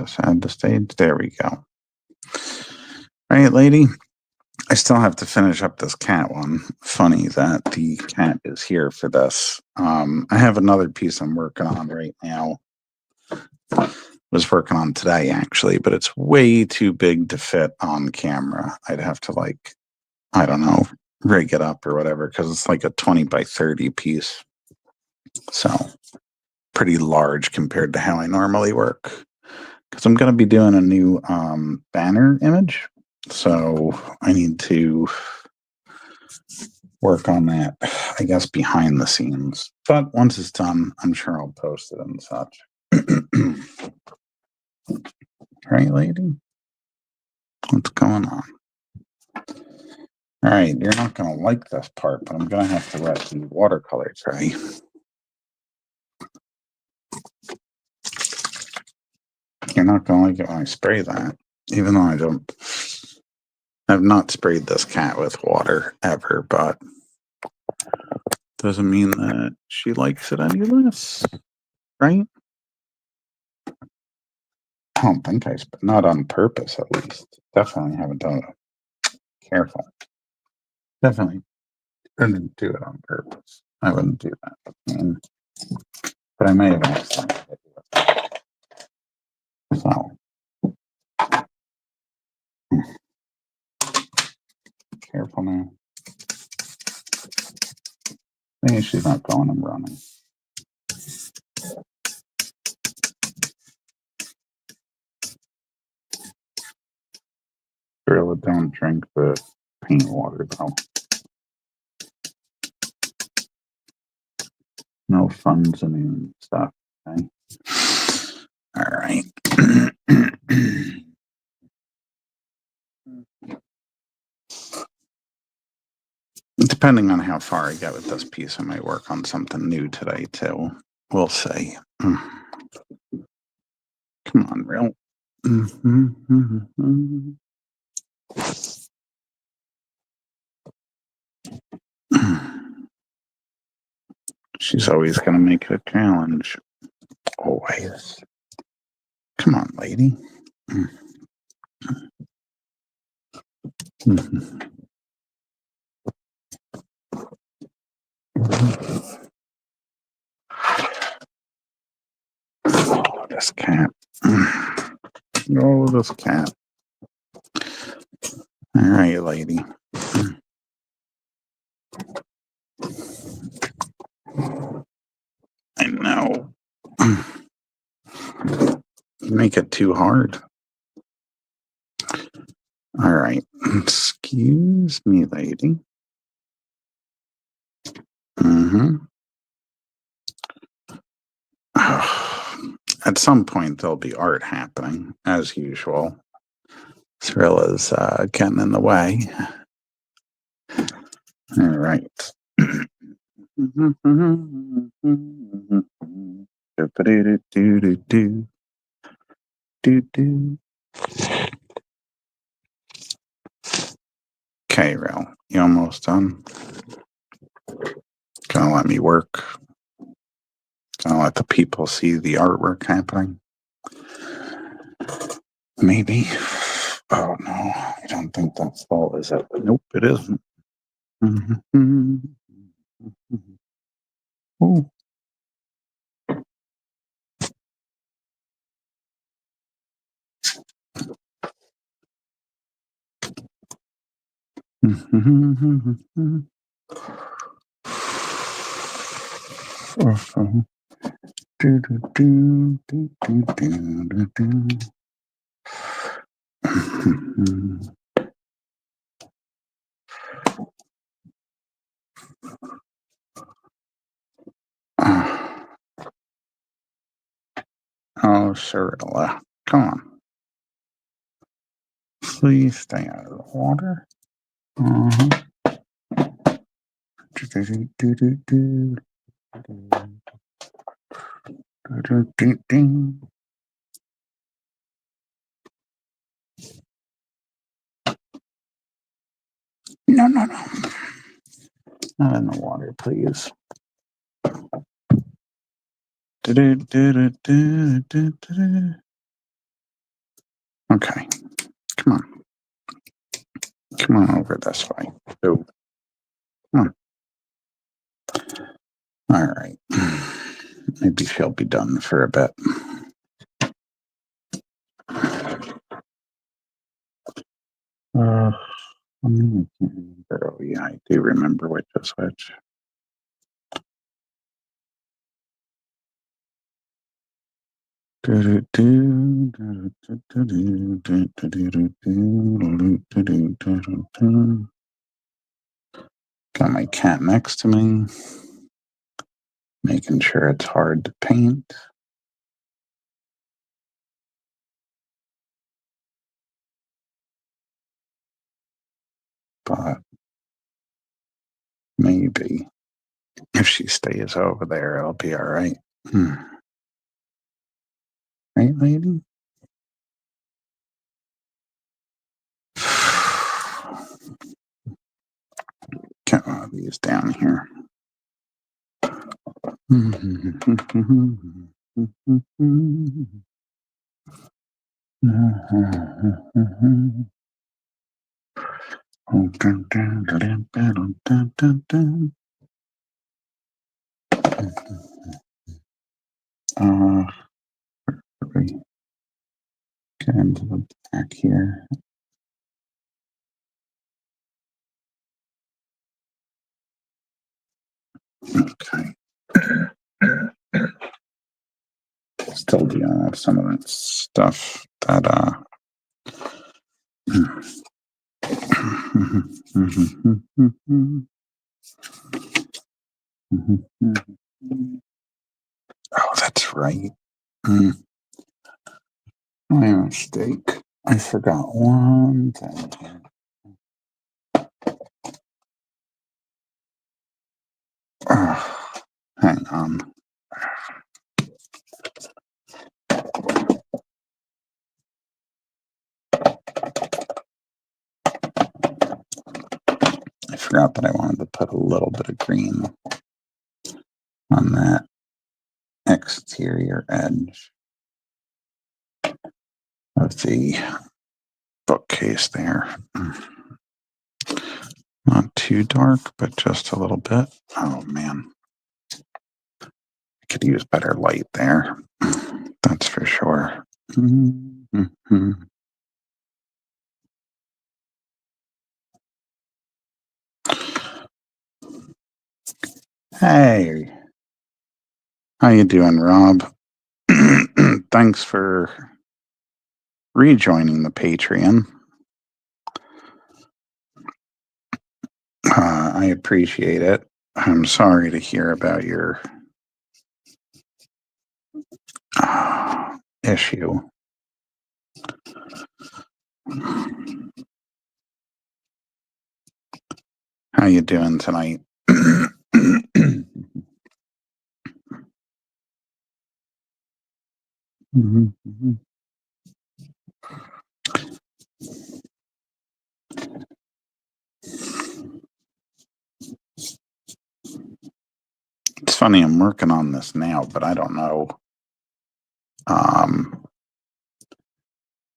this? Add the stage. There we go. All right, lady. I still have to finish up this cat one. Funny that the cat is here for this. I have another piece I'm working on right now. Was working on today actually, but it's way too big to fit on camera. I'd have to like, I don't know, rig it up or whatever because it's like a 20 by 30 piece. So pretty large compared to how I normally work. Because I'm going to be doing a new banner image. So I need to work on that, I guess, behind the scenes. But once it's done, I'm sure I'll post it and such. Right, lady? What's going on? All right, you're not going to like this part, but I'm going to have to let the watercolor dry. You're not going to like it when I spray that, even though I've not sprayed this cat with water ever, but doesn't mean that she likes it any less, right? I don't think not on purpose, at least. Definitely haven't done it. Careful. Definitely didn't do it on purpose. I wouldn't do that. But I may have accidentally. So. Careful now. Maybe she's not going and running. Gorilla, don't drink the paint water, though. No funds and stuff. Okay. All right. Depending on how far I get with this piece, I might work on something new today, too. We'll see. Come on, real. She's always going to make it a challenge. Always. Come on, lady. Oh, this cat. Oh, this cat. All right, lady. I know. You make it too hard. All right. Excuse me, lady. At some point, there'll be art happening, as usual. Thrilla's getting in the way. All right. Okay, Rel, you almost done? Gonna let me work? Gonna let the people see the artwork happening? Maybe. Oh no, I don't think that's all, is it? Nope, it isn't. Oh. Oh, Cirilla, come on. Please stay out of the water. No, no, no. Not in the water, please. Okay. Come on. Come on over this way. Oh. All right. Maybe she'll be done for a bit. I can't remember. Oh, yeah, I do remember which is which. Got my cat next to me, making sure it's hard to paint. But maybe if she stays over there, it'll be all right. Right, lady? Get one of these down here. Get into the back here. Okay. Still dealing with some of that stuff that oh, that's right. My mistake. I forgot one thing. Hang on. I forgot that I wanted to put a little bit of green on that exterior edge of the bookcase there. Not too dark, but just a little bit. Oh man. I could use better light there. That's for sure. Hey. How you doing, Rob? Thanks for rejoining the Patreon. I appreciate it. I'm sorry to hear about your issue. How you doing tonight? It's funny, I'm working on this now, but I don't know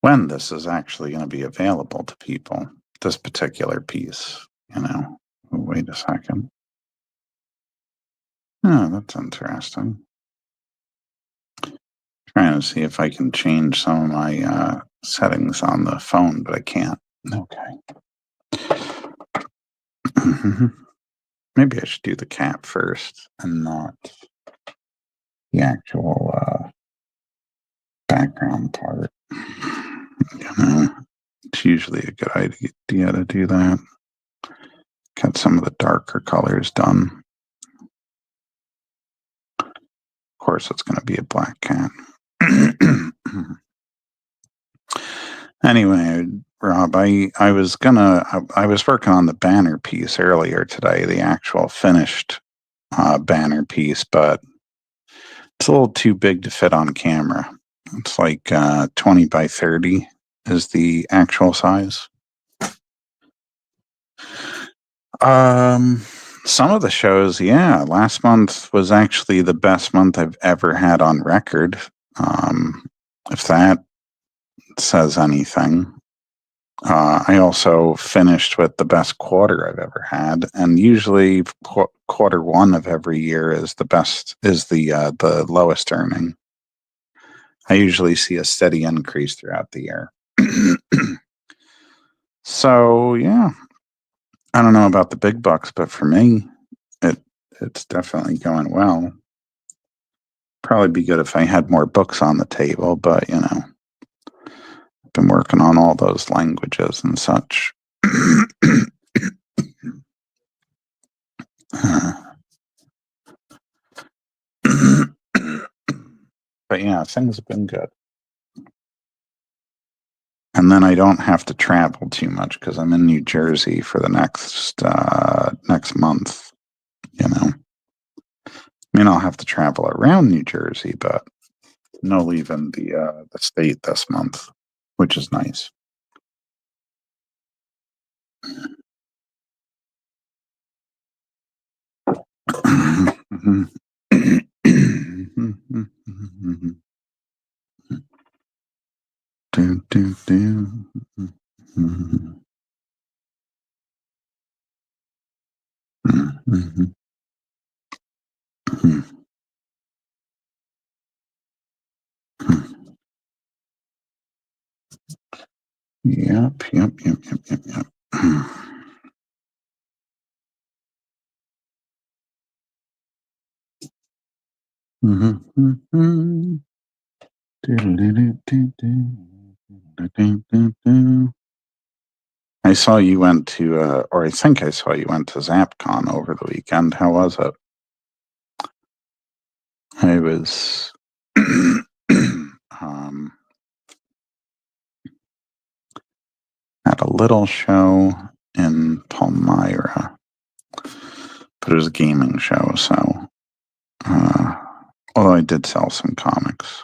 when this is actually going to be available to people. This particular piece, you know. Oh, wait a second. Oh, that's interesting. Trying to see if I can change some of my settings on the phone, but I can't. Okay. Maybe I should do the cat first and not the actual background part. You know, it's usually a good idea to do that. Get some of the darker colors done. Of course, it's going to be a black cat. Anyway, Rob, I was working on the banner piece earlier today, the actual finished banner piece, but it's a little too big to fit on camera. It's like 20 by 30 is the actual size. Some of the shows, yeah. Last month was actually the best month I've ever had on record. If that says anything. I also finished with the best quarter I've ever had, and usually quarter one of every year is the best, is the lowest earning. I usually see a steady increase throughout the year. So yeah, I don't know about the big bucks, but for me, it's definitely going well. Probably be good if I had more books on the table, but you know, I've been working on all those languages and such. But yeah, things have been good. And then I don't have to travel too much because I'm in New Jersey for the next month. You know, I mean, I'll have to travel around New Jersey, but no leaving the state this month, which is nice. Yep. I saw you went to, or I think I saw you went to ZapCon over the weekend. How was it? I was at a little show in Palmyra, but it was a gaming show, so although I did sell some comics.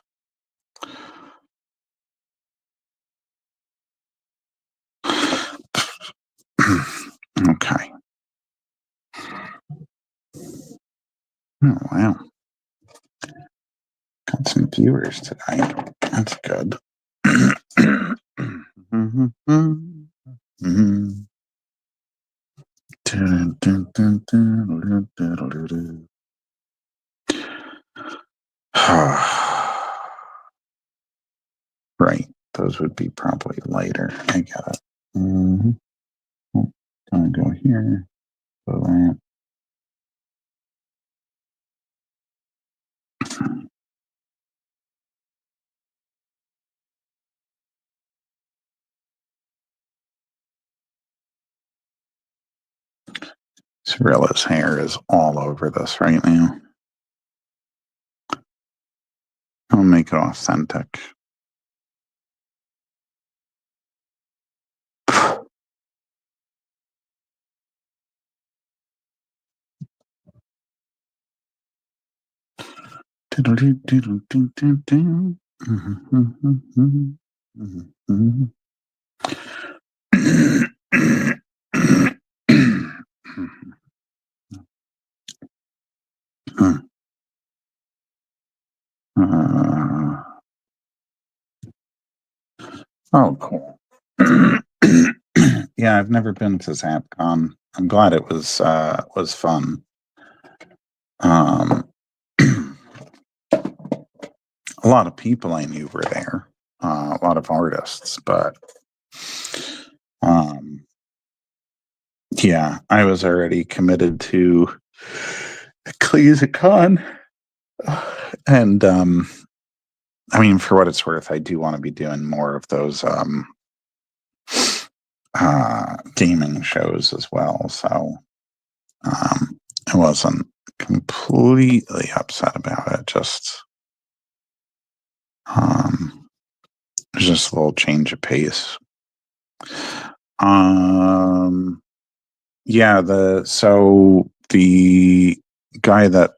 Okay. Oh, wow. Got some viewers today. That's good. Right. Those would be probably later. I get it. Gonna go here. Go that. Cirilla's hair is all over this right now. I'll make it authentic. Oh, cool. Yeah, I've never been to ZapCon. I'm glad it was fun. A lot of people I knew were there, a lot of artists, but yeah, I was already committed to CleeseCon, and I mean, for what it's worth, I do want to be doing more of those gaming shows as well. So I wasn't completely upset about it. Just just a little change of pace. Yeah, the guy that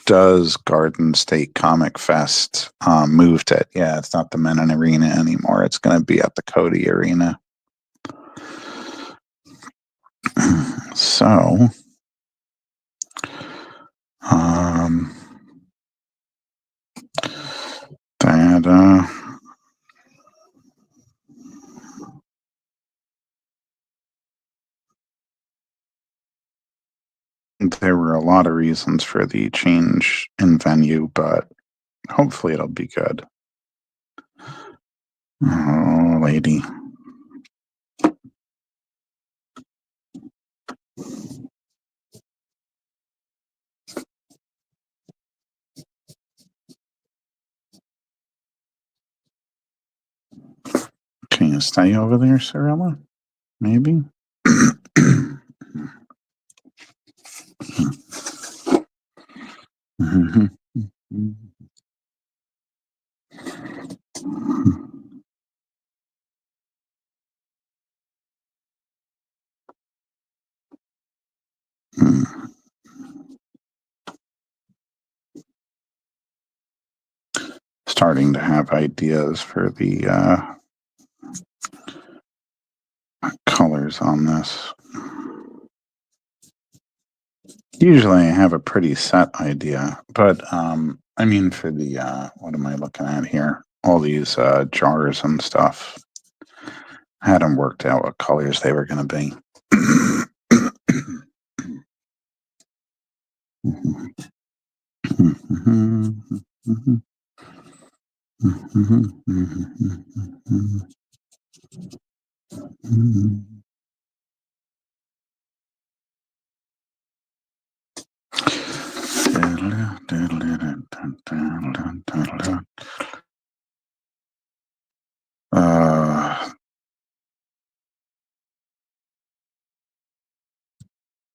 does Garden State Comic Fest moved it. Yeah, it's not the Menon Arena anymore. It's going to be at the Cody Arena. So, that there were a lot of reasons for the change in venue, but hopefully it'll be good. Oh, lady. Can you stay over there, Cirilla? Maybe? Starting to have ideas for the colors on this. Usually I have a pretty set idea, but I mean for the what am I looking at here? All these jars and stuff. I hadn't worked out what colors they were going to be.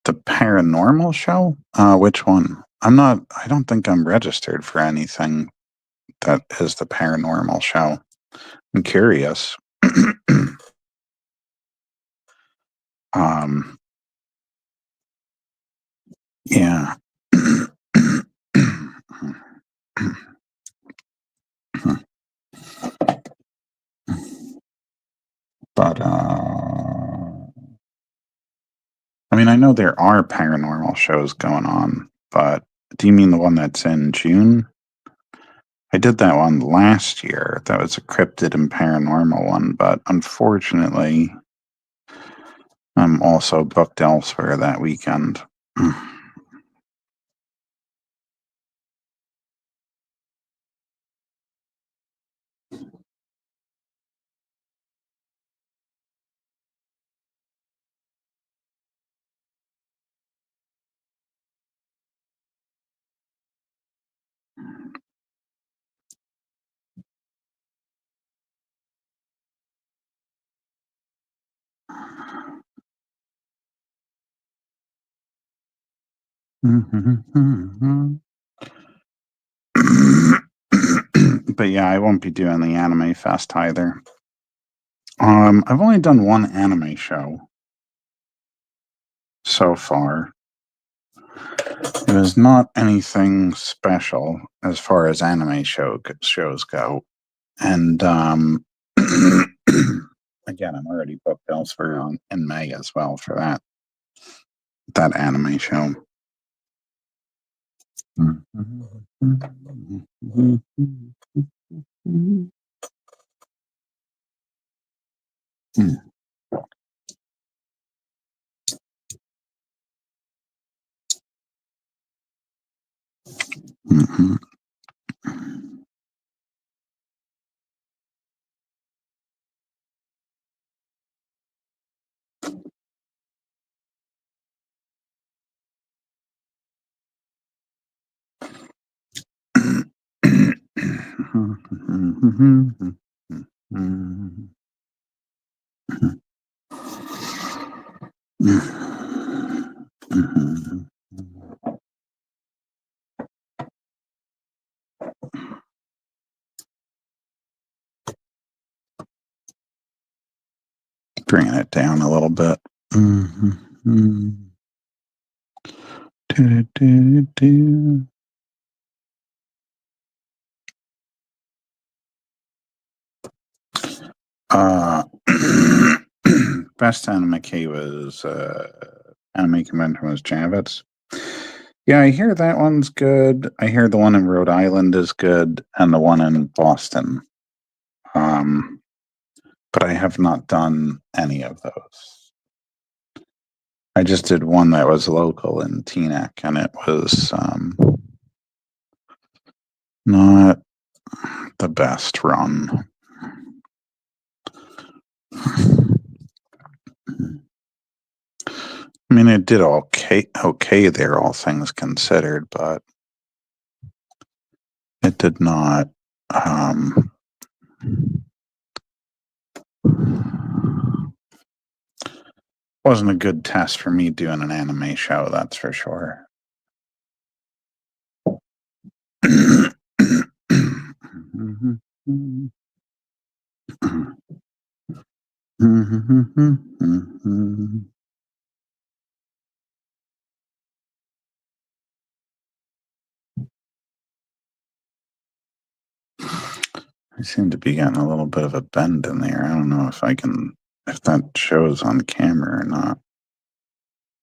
The paranormal show? Which one? I don't think I'm registered for anything that is the paranormal show. I'm curious. Yeah. But I mean, I know there are paranormal shows going on, but do you mean the one that's in June? I did that one last year. That was a cryptid and paranormal one, but unfortunately, I'm also booked elsewhere that weekend. But yeah, I won't be doing the anime fest either. I've only done one anime show so far. It was not anything special as far as anime shows go, and again, I'm already booked elsewhere in May as well for that anime show. Bringing it down a little bit. Best anime was anime convention was Javits. Yeah, I hear that one's good. I hear the one in Rhode Island is good, and the one in Boston. But I have not done any of those. I just did one that was local in Teaneck, and it was not the best run. I mean, it did okay there, all things considered, but it did not. Wasn't a good test for me doing an anime show, that's for sure. I seem to be getting a little bit of a bend in there. I don't know if that shows on camera or not.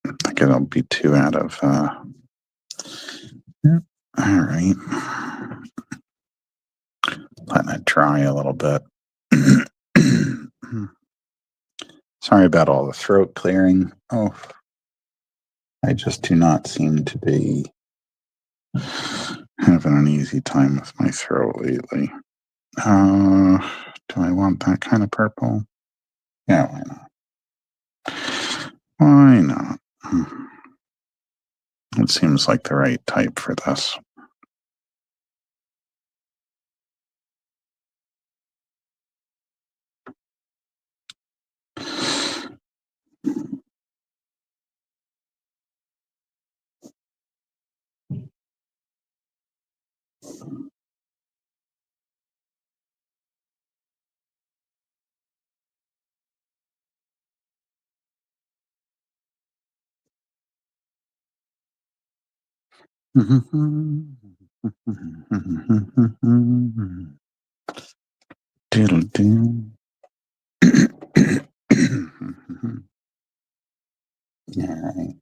I think it'll be too out of, yeah. All right. Letting it dry a little bit. Sorry about all the throat clearing. Oh, I just do not seem to be having an easy time with my throat lately. Do I want that kind of purple? Yeah, why not? Why not? It seems like the right type for this. Diddle do. All right.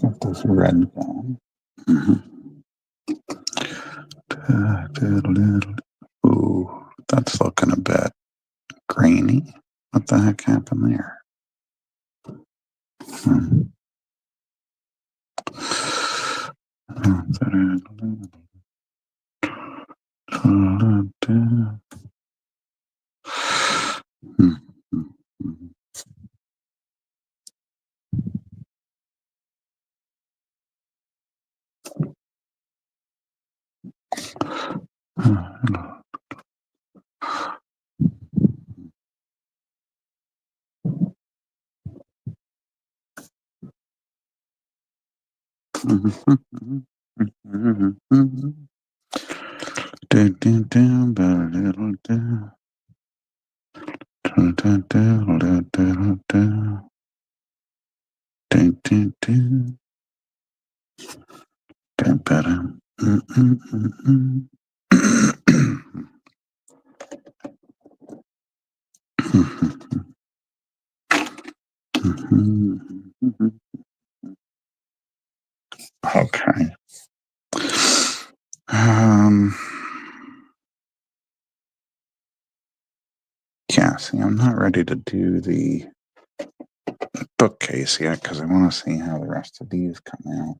Get this red going. Ooh, that's looking a bit grainy. What the heck happened there? Okay. Yeah, see, I'm not ready to do the bookcase yet because I want to see how the rest of these come out.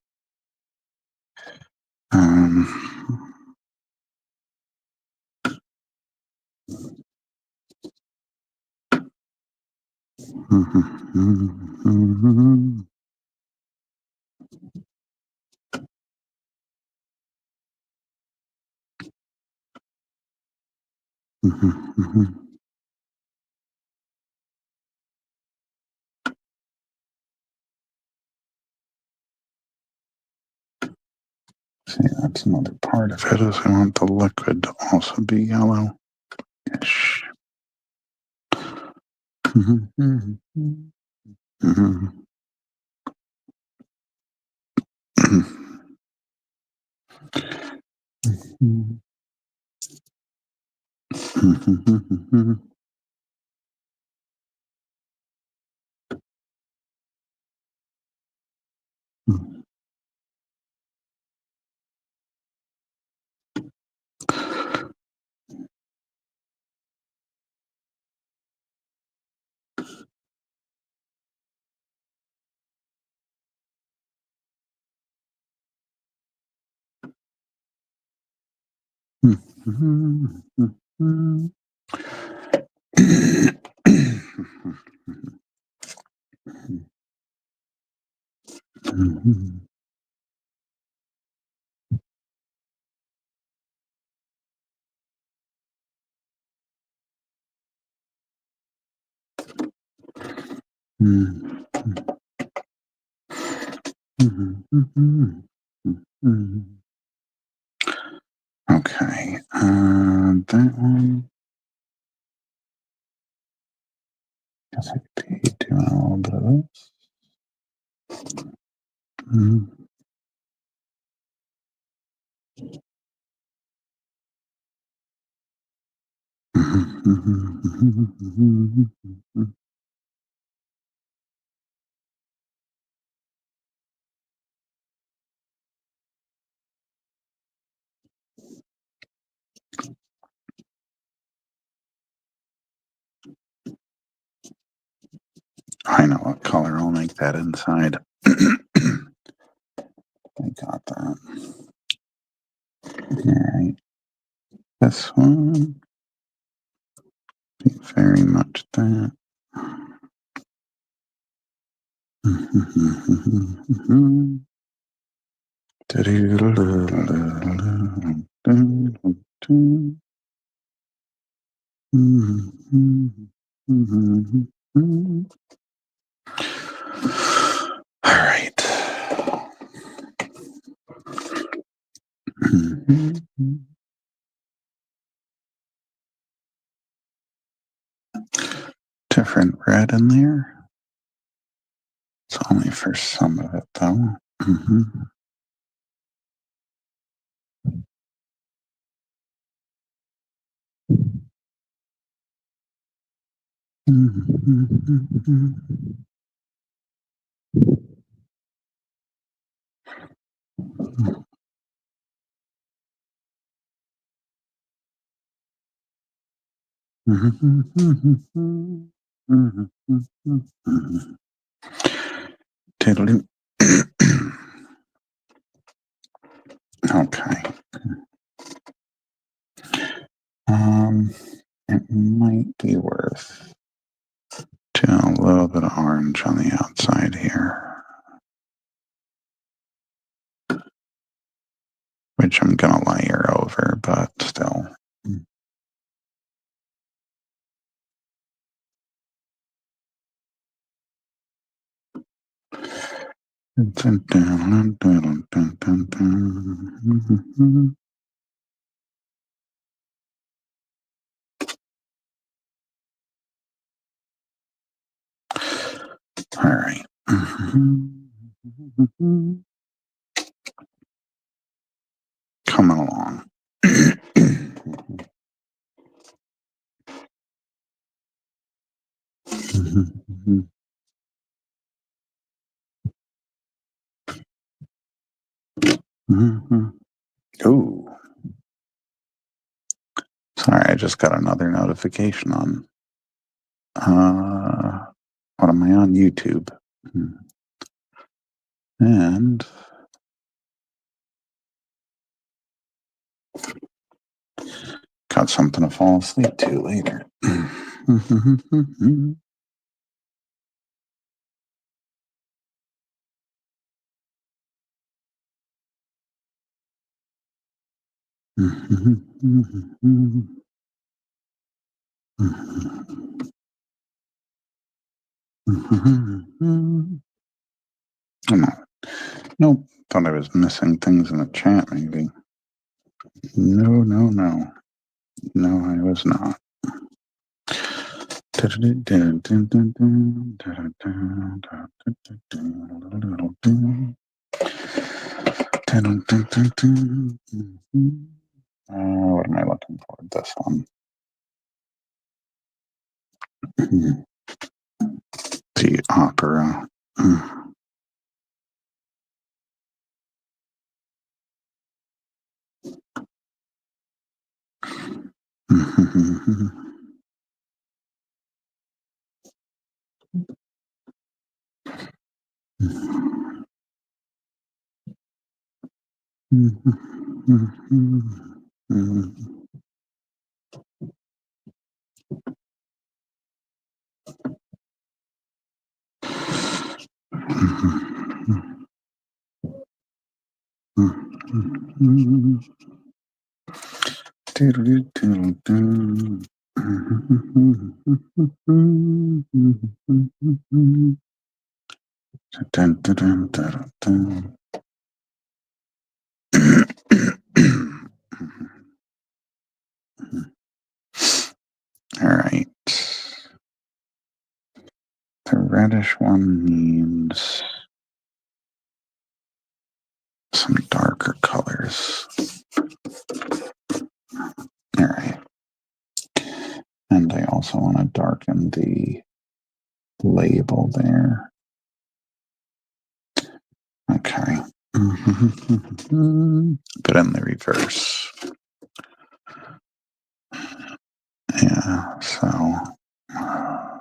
See, that's another part of it is I want the liquid to also be yellow-ish. Okay, that one. Guess I could be doing a little bit of this. I know what color I'll make that inside. I got that. Alright. This one. Be very much that. All right. Different red in there. It's only for some of it, though. Tiddly. Okay. It might be worth doing a little bit of orange on the outside here, which I'm gonna layer over, but still. All right. Coming along. Oh, sorry, I just got another notification on. What am I on YouTube? And got something to fall asleep to later. Nope. Thought I was missing things in the chat, maybe. No, no, no. No, I was not. What am I looking for? This one. The opera. All right. The reddish one needs some darker colors. All right. And I also want to darken the label there. Okay. But in the reverse. Yeah, so. All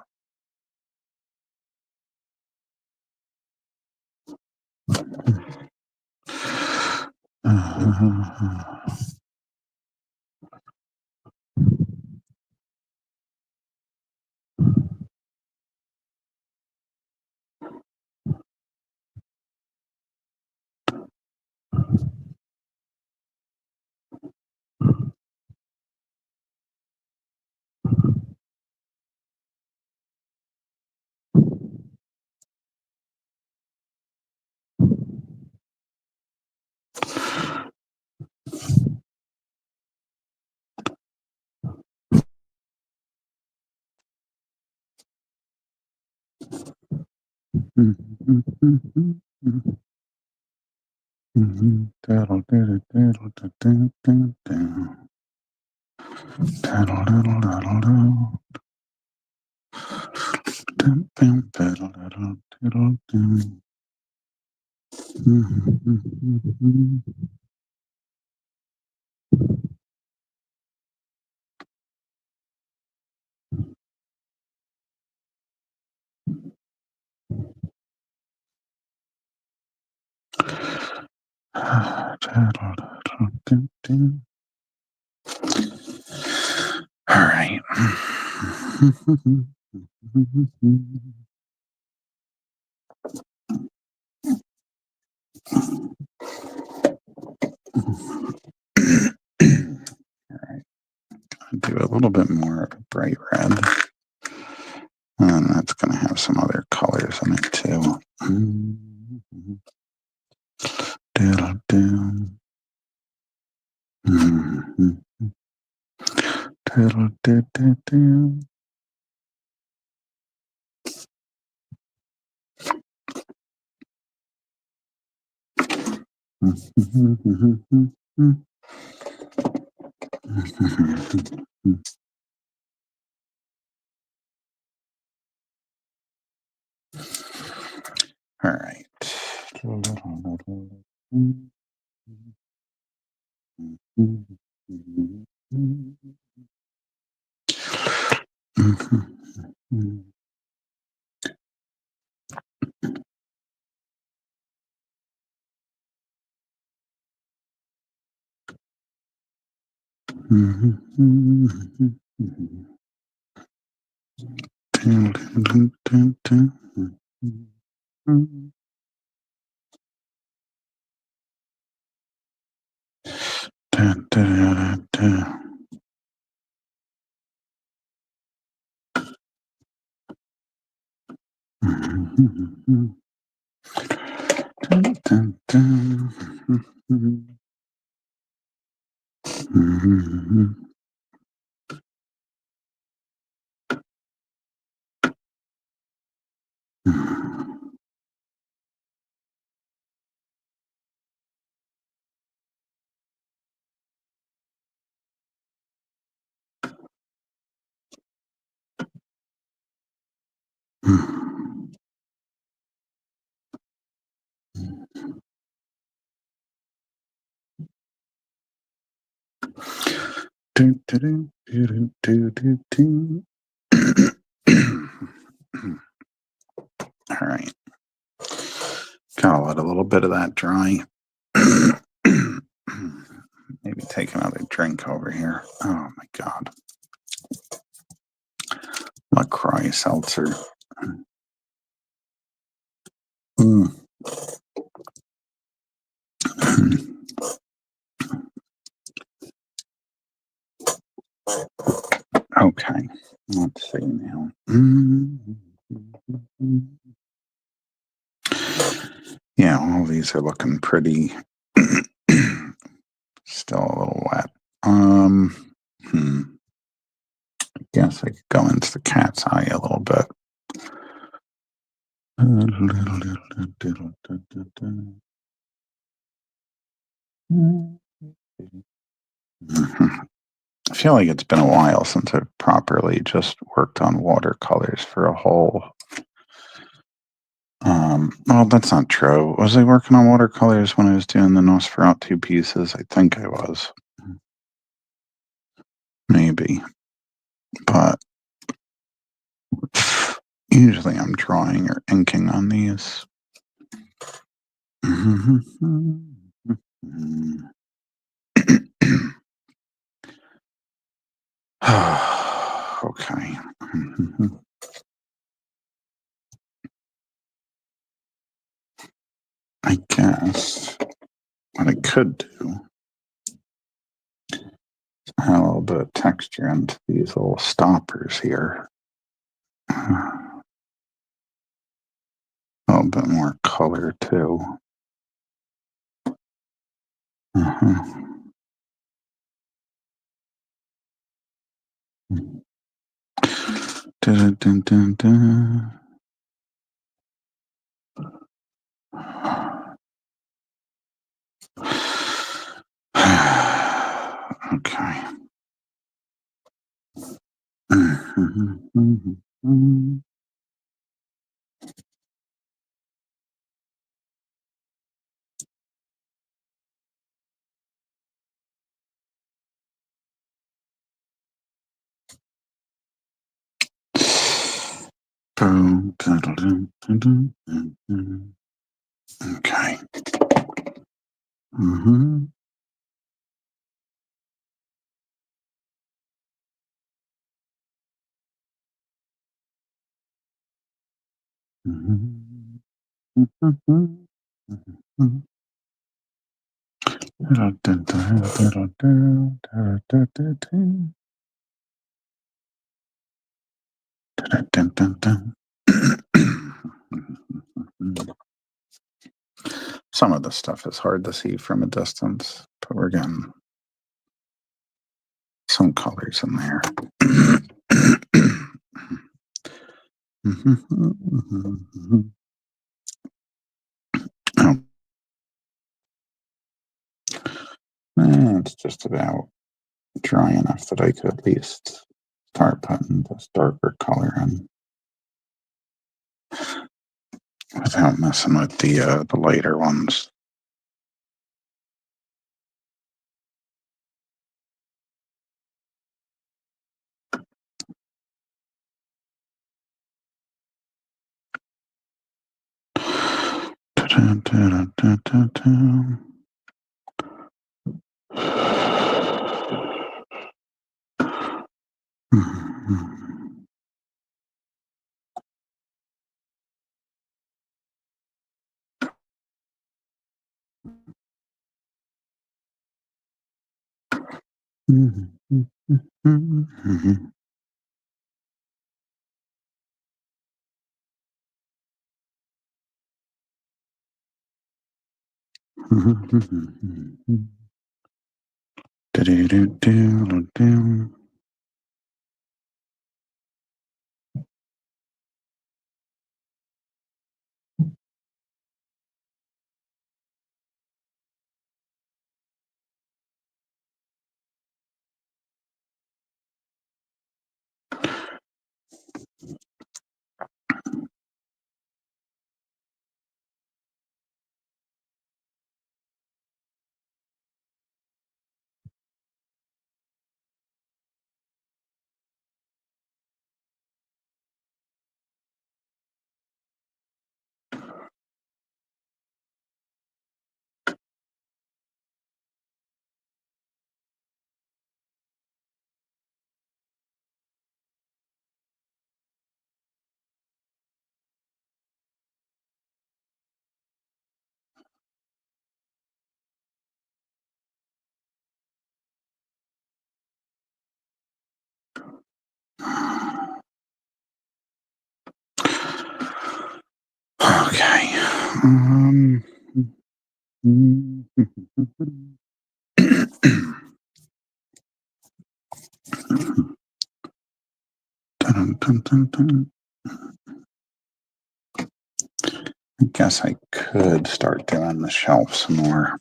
right. All right. I'll do a little bit more of a bright red. And that's going to have some other colors in it too. All right. All right. Gotta let a little bit of that dry. Maybe take another drink over here. Oh my God. LaCroix seltzer. Mm. Okay, let's see now. Yeah, all these are looking pretty. Still a little wet. Guess I could go into the cat's eye a little bit. I feel like it's been a while since I've properly just worked on watercolors for a whole. Well, that's not true. Was I working on watercolors when I was doing the Nosferatu pieces? I think I was. Maybe. But usually I'm drawing or inking on these. Okay. I guess what I could do is add a little bit of texture into these little stoppers here. A little bit more color too. Dun, dun, dun, dun. Okay. Okay. Some of the stuff is hard to see from a distance, but we're getting some colors in there. Oh, it's just about dry enough that I could at least start putting this darker color in without messing with the lighter ones. Um, dun, dun, dun, dun. I guess I could start doing the shelf some more.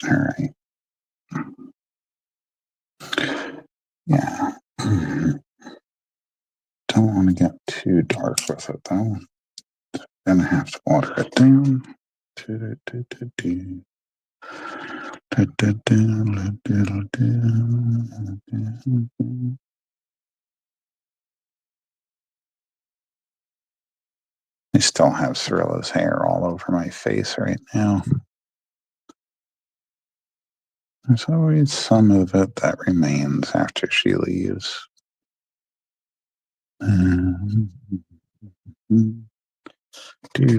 All right. Yeah. Don't want to get too dark with it though. Gonna have to water it down. I still have Cirilla's hair all over my face right now. There's always some of it that remains after she leaves. Do.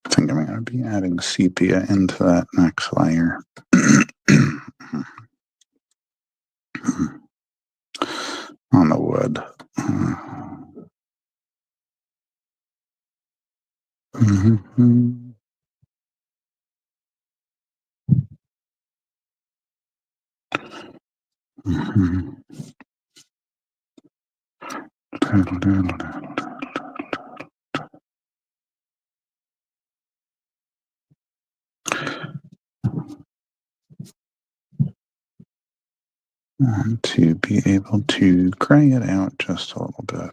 I think I'm going to be adding sepia into that next layer. On the wood. And to be able to gray it out just a little bit.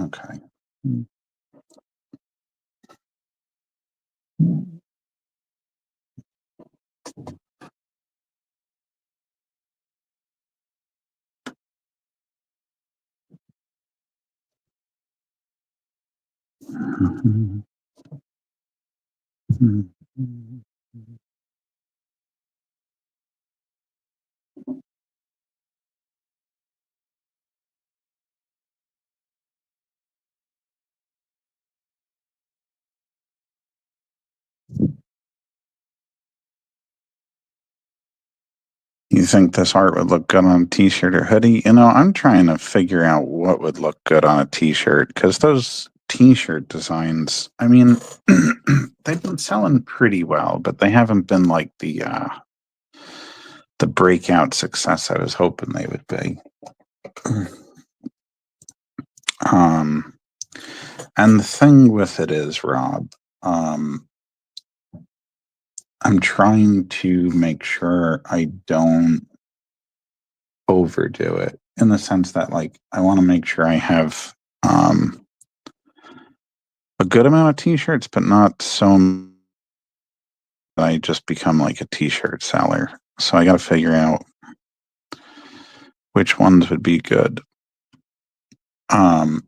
Okay. You think this art would look good on a t-shirt or hoodie? You know, I'm trying to figure out what would look good on a t-shirt because those t-shirt designs, I mean, they've been selling pretty well, but they haven't been like the breakout success I was hoping they would be. Um, and the thing with it is, Rob, I'm trying to make sure I don't overdo it in the sense that, like, I want to make sure I have a good amount of t-shirts, but not so that I just become like a t-shirt seller. So I got to figure out which ones would be good. I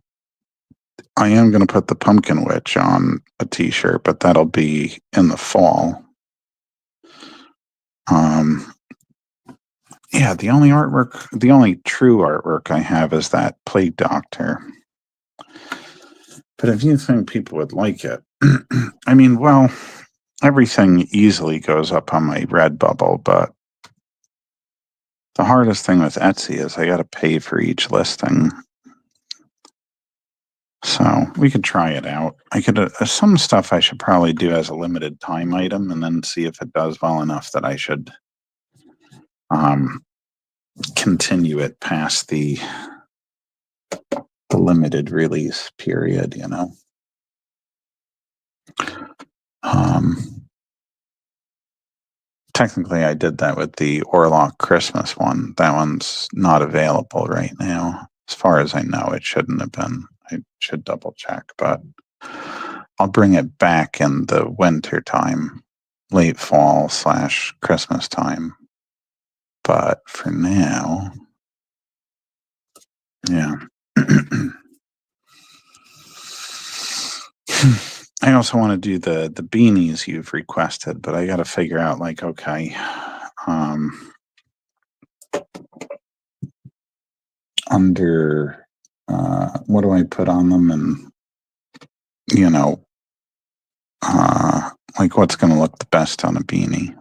am going to put the Pumpkin Witch on a t-shirt, but that'll be in the fall. Yeah, the only true artwork I have is that Plague Doctor. But if you think people would like it, I mean, well, everything easily goes up on my Redbubble, but the hardest thing with Etsy is I got to pay for each listing. So we could try it out. I could, some stuff I should probably do as a limited time item and then see if it does well enough that I should continue it past the limited release period, you know. Technically I did that with the Orlock Christmas one. That one's not available right now. As far as I know, it shouldn't have been. I should double check, but I'll bring it back in the winter time, late fall / Christmas time. But for now, yeah. I also want to do the beanies you've requested, but I got to figure out, like, okay, under what do I put on them, and you know, like what's going to look the best on a beanie.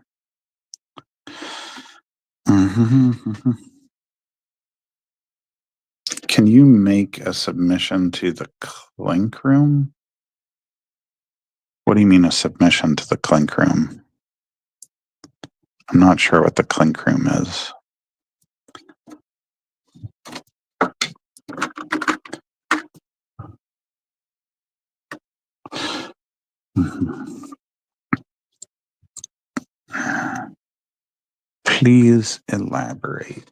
Can you make a submission to the Clink Room? What do you mean a submission to the Clink Room? I'm not sure what the Clink Room is. Please elaborate.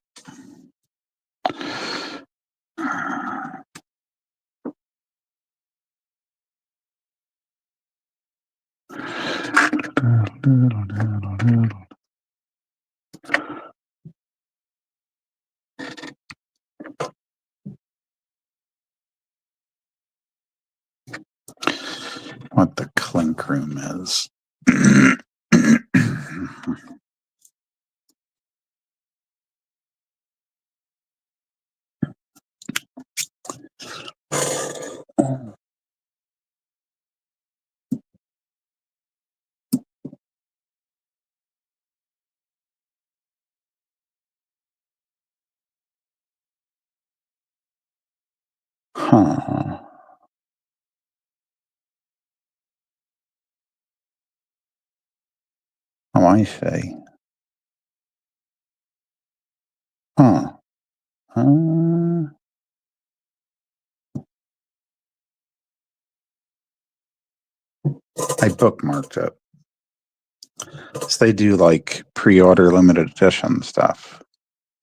What the Clink Room is. Huh. Oh, I see. Huh. I bookmarked it. So they do like pre-order limited edition stuff.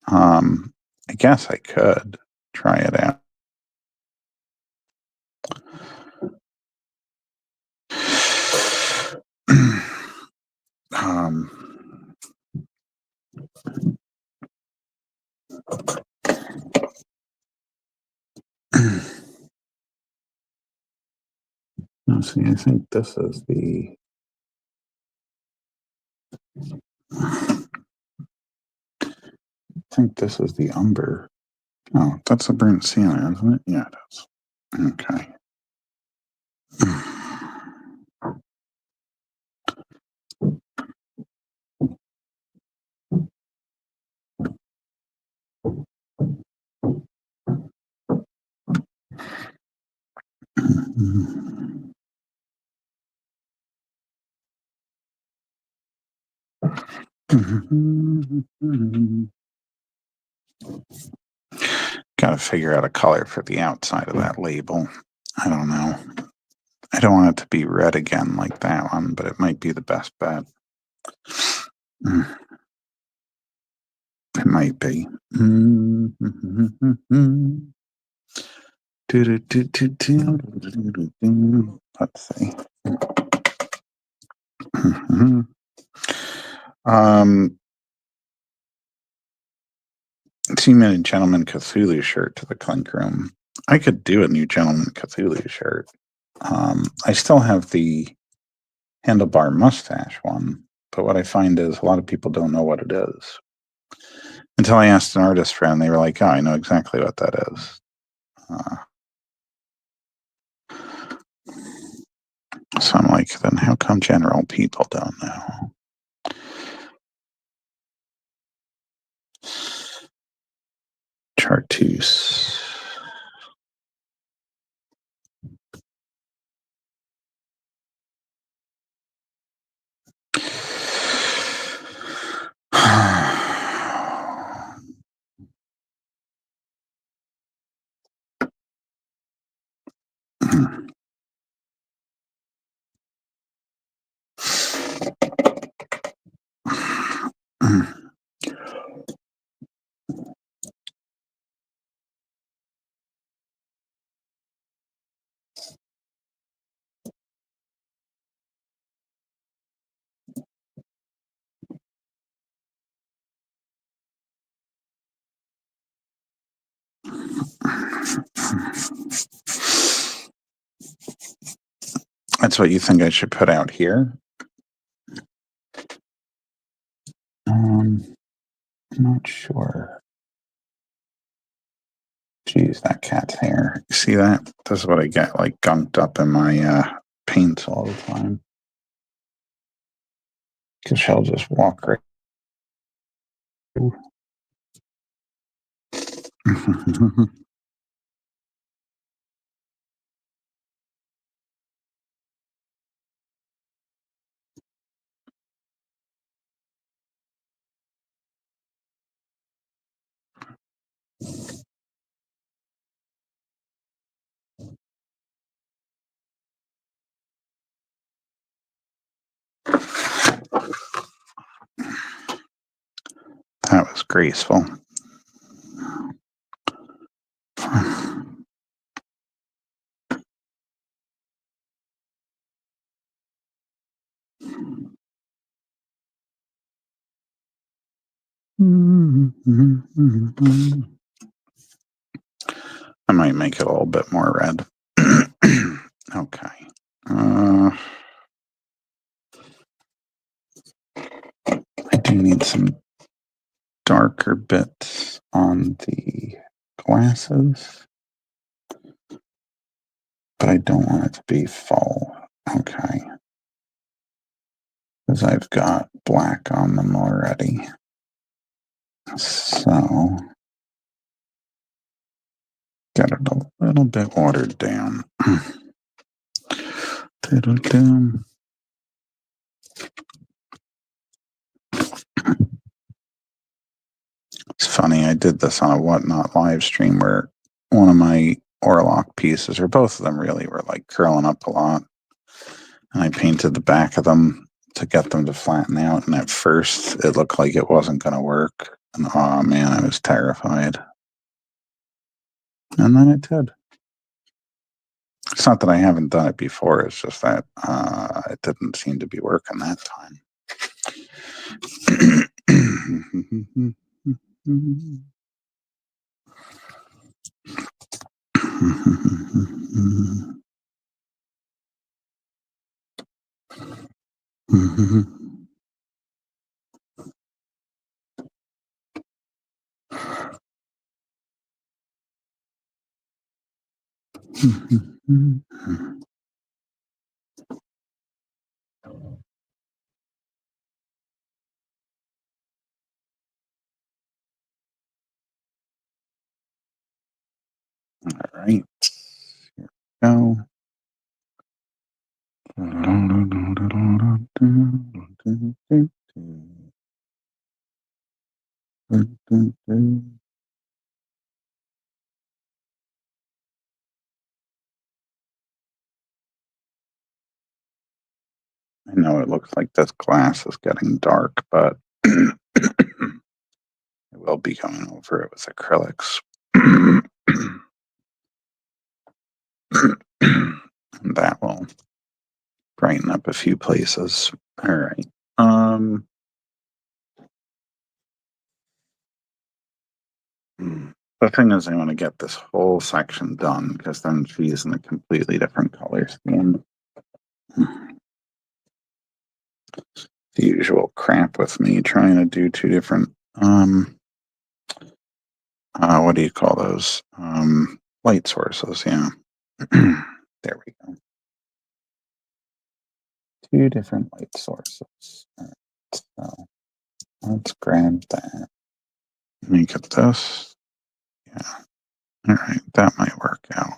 I guess I could try it out. Let's see, I think this is the umber. Oh, that's a burnt sienna, isn't it? Yeah, it is. Okay. Got to figure out a color for the outside of that label. I don't know. I don't want it to be red again like that one, but it might be the best bet. It might be. Let's see. Team and Gentleman Cthulhu shirt to the Clink Room. I could do a new Gentleman Cthulhu shirt. I still have the handlebar mustache one, but what I find is a lot of people don't know what it is. Until I asked an artist friend, they were like, "Oh, I know exactly what that is." So I'm like, then how come general people don't know? Chartreuse. That's what you think I should put out here? I'm not sure. Geez, that cat's hair. You see that? This is what I get like gunked up in my paints all the time. Because she'll just walk right through. That was graceful. I might make it a little bit more red. Okay. I do need some darker bits on the glasses, but I don't want it to be full. Okay. Because I've got black on them already. So, get it a little bit watered down. It's funny, I did this on a Whatnot live stream where one of my Orlock pieces, or both of them really, were like curling up a lot. And I painted the back of them to get them to flatten out. And at first, it looked like it wasn't going to work. And oh man, I was terrified. And then it did. It's not that I haven't done it before. It's just that it didn't seem to be working that time. All right, here we go. I know it looks like this glass is getting dark, but I will be going over it with acrylics. And that will brighten up a few places. All right. The thing is, I want to get this whole section done because then she's in a completely different color scheme. The usual crap with me trying to do two different what do you call those? Light sources, yeah. There we go. Two different light sources. All right, so let's grab that. Make it this. Yeah. All right, that might work out.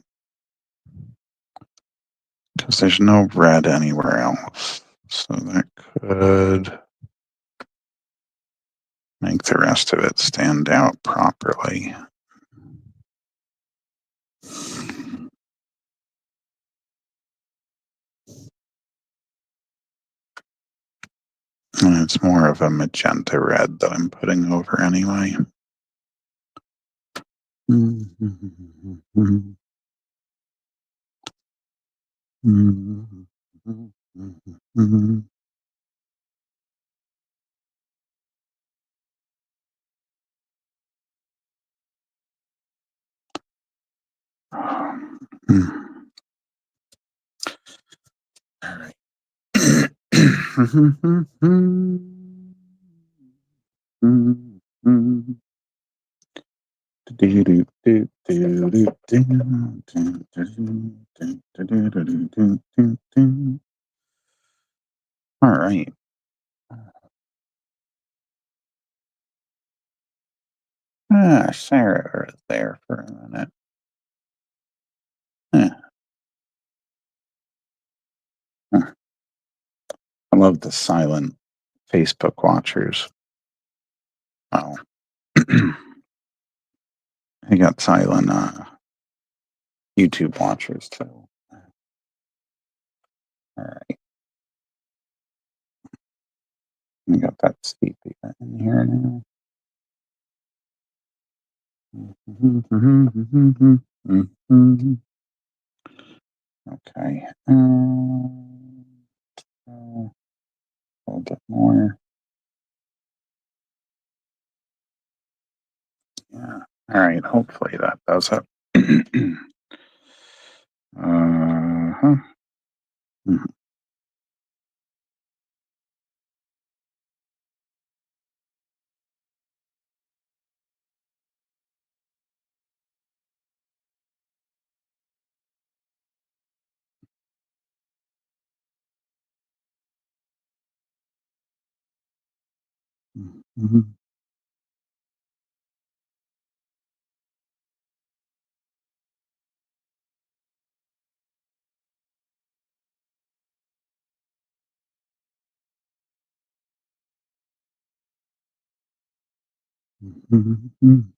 Because there's no red anywhere else. So that could make the rest of it stand out properly. And it's more of a magenta red that I'm putting over anyway. All right. All right. Sarah is there for a minute. I love the silent Facebook watchers. Oh, I got silent YouTube watchers too. All right, I got that sleepy in here now. Okay. A little bit more. Yeah. All right. Hopefully that does it. Uh-huh. Mhm. Mhm. Mhm.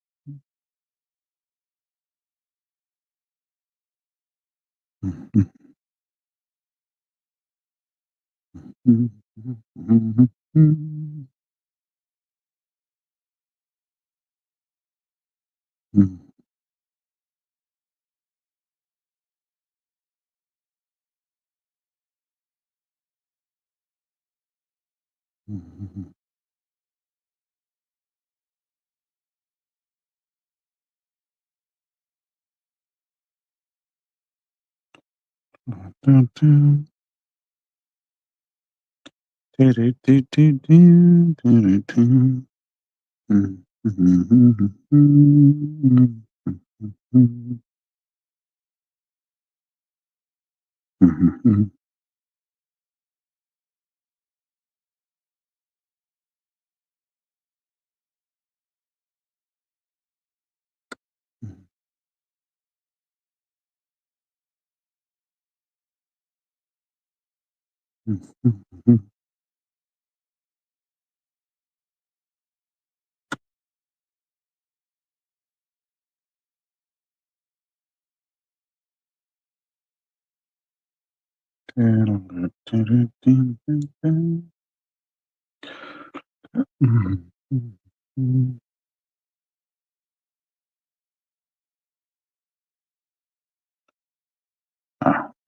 Oh,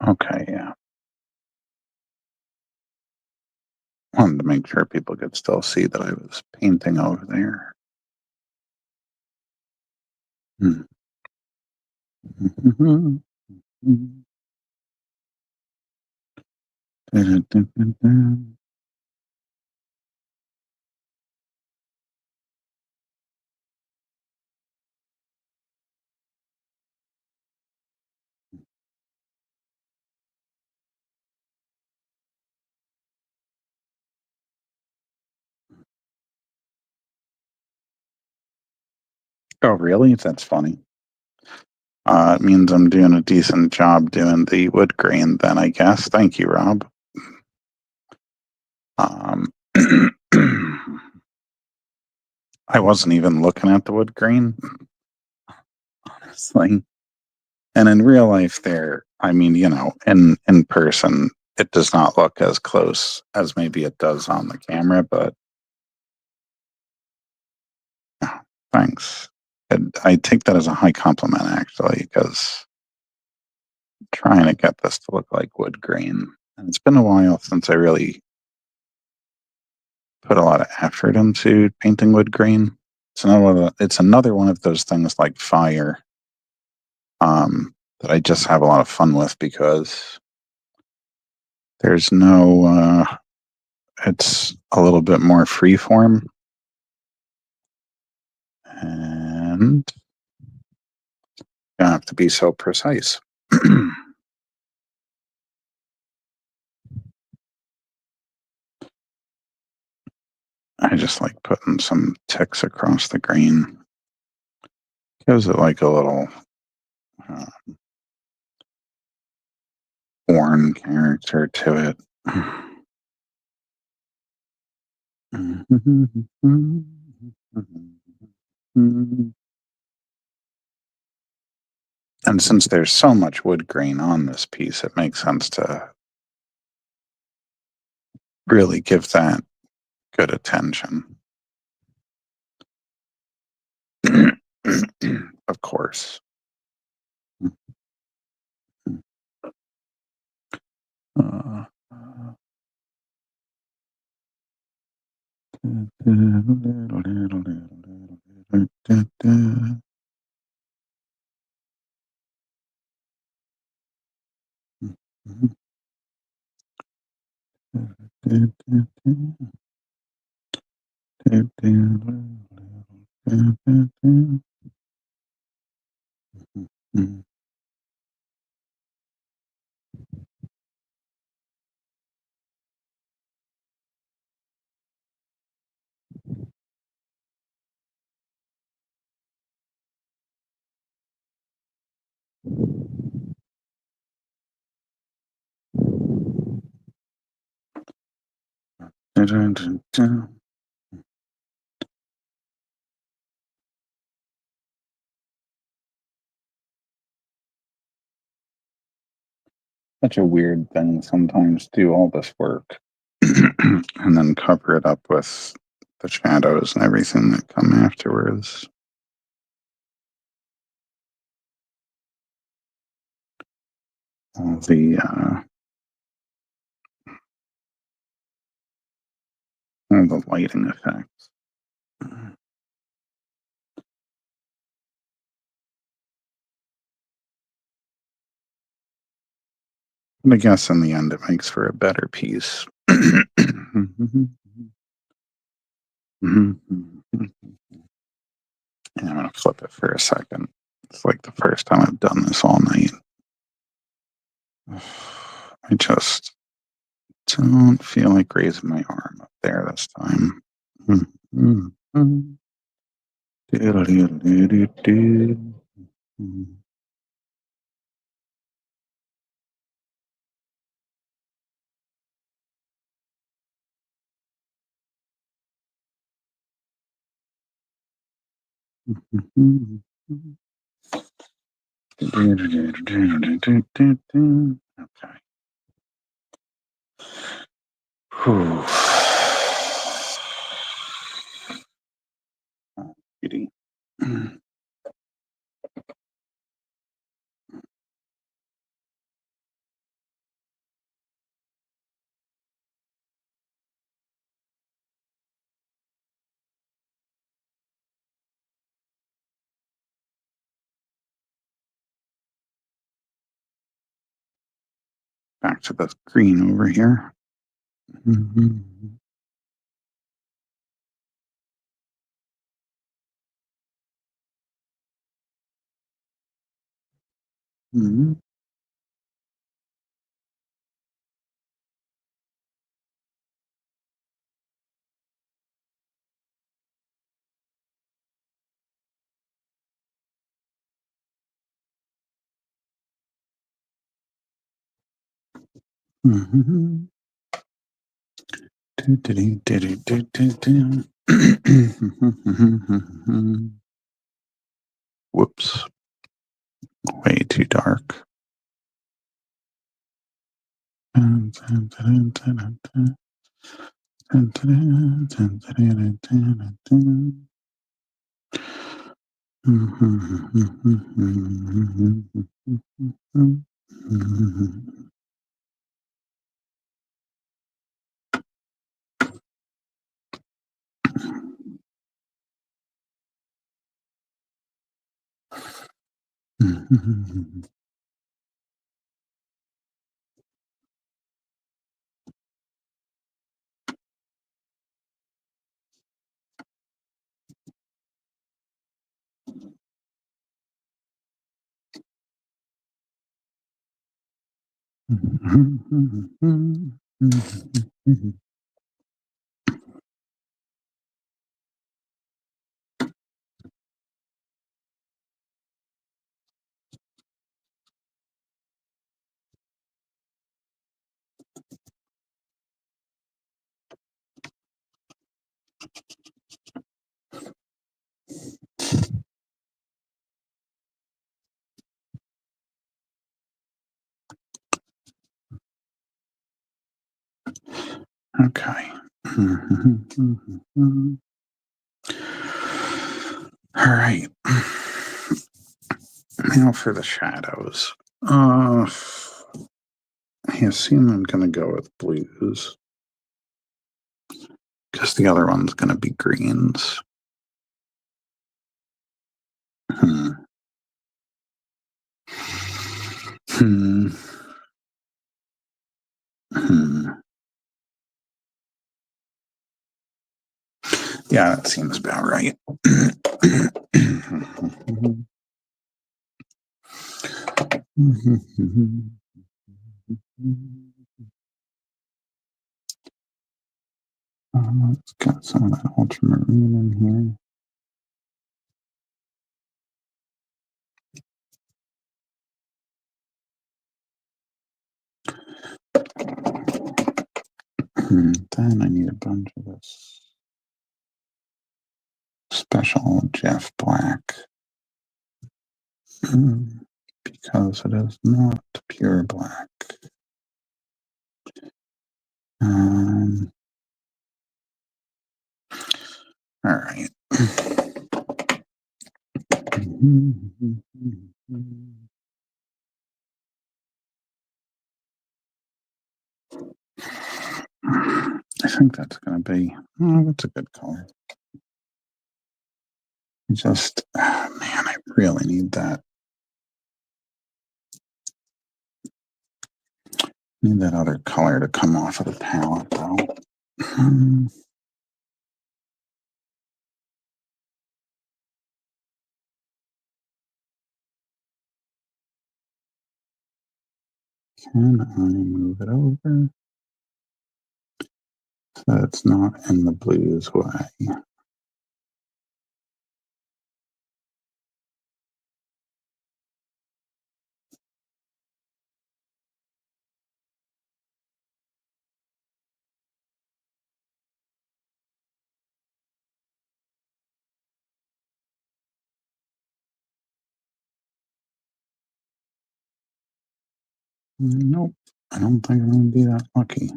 okay, yeah. Wanted to make sure people could still see that I was painting over there. Oh, really? That's funny. It means I'm doing a decent job doing the wood grain then, I guess. Thank you, Rob. Um, I wasn't even looking at the wood grain, honestly. And in real life there, I mean, in person, it does not look as close as maybe it does on the camera, but oh, thanks. And I take that as a high compliment, actually, because trying to get this to look like wood grain. And it's been a while since I really put a lot of effort into painting wood grain. It's another one of those things like fire, that I just have a lot of fun with because there's no, it's a little bit more freeform and you don't have to be so precise. I just like putting some ticks across the green. Gives it like a little uh, worn character to it. And since there's so much wood grain on this piece, it makes sense to really give that good attention. Of course. Uh, Such a weird thing sometimes to do all this work and then cover it up with the shadows and everything that come afterwards. All the lighting effects. And I guess in the end it makes for a better piece. And I'm going to flip it for a second. It's like the first time I've done this all night. I just don't feel like raising my arm up there this time. Okay. Whew. Beauty. Back to the green over here. Whoops. Way too dark. Okay. All right. Now for the shadows. I assume I'm going to go with blues because the other one's going to be greens. Hmm. Hmm. Hmm. Yeah, that seems about right. Let's get some of that ultramarine in here. Then I need a bunch of this special Jeff Black because it is not pure black. All right. I think that's going to be, that's a good color. Just, man, I really need that. Need that other color to come off of the palette, though. Can I move it over so that it's not in the blues way? Nope, I don't think I'm going to be that lucky.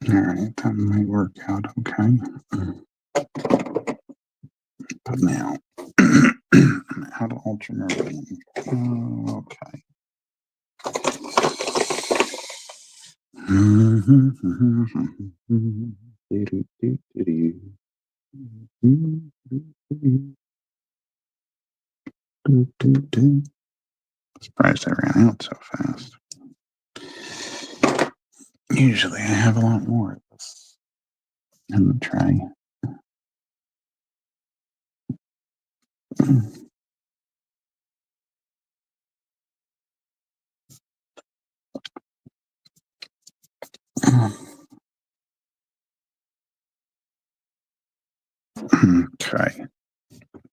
All right, that might work out okay. But now, I'm out of ultramarine. Okay. Surprised I ran out so fast. Usually I have a lot more of this in the tray. Okay.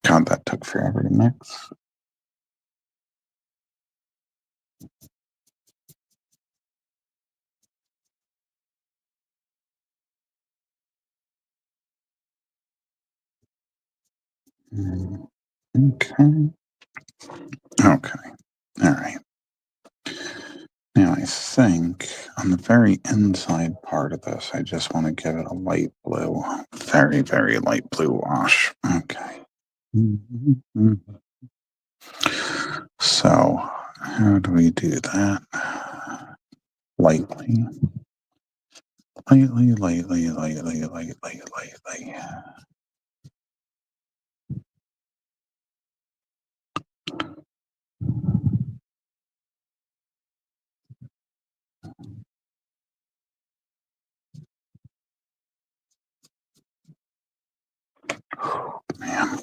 God, that took forever to mix. Okay. Okay. All right. Now I think on the very inside part of this, I just want to give it a light blue, very, very light blue wash. Okay. So how do we do that? Lightly. Lightly, lightly, lightly, lightly, lightly. Man.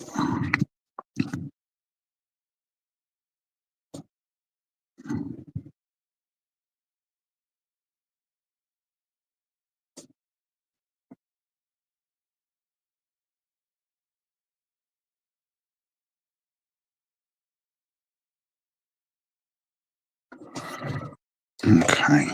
Okay.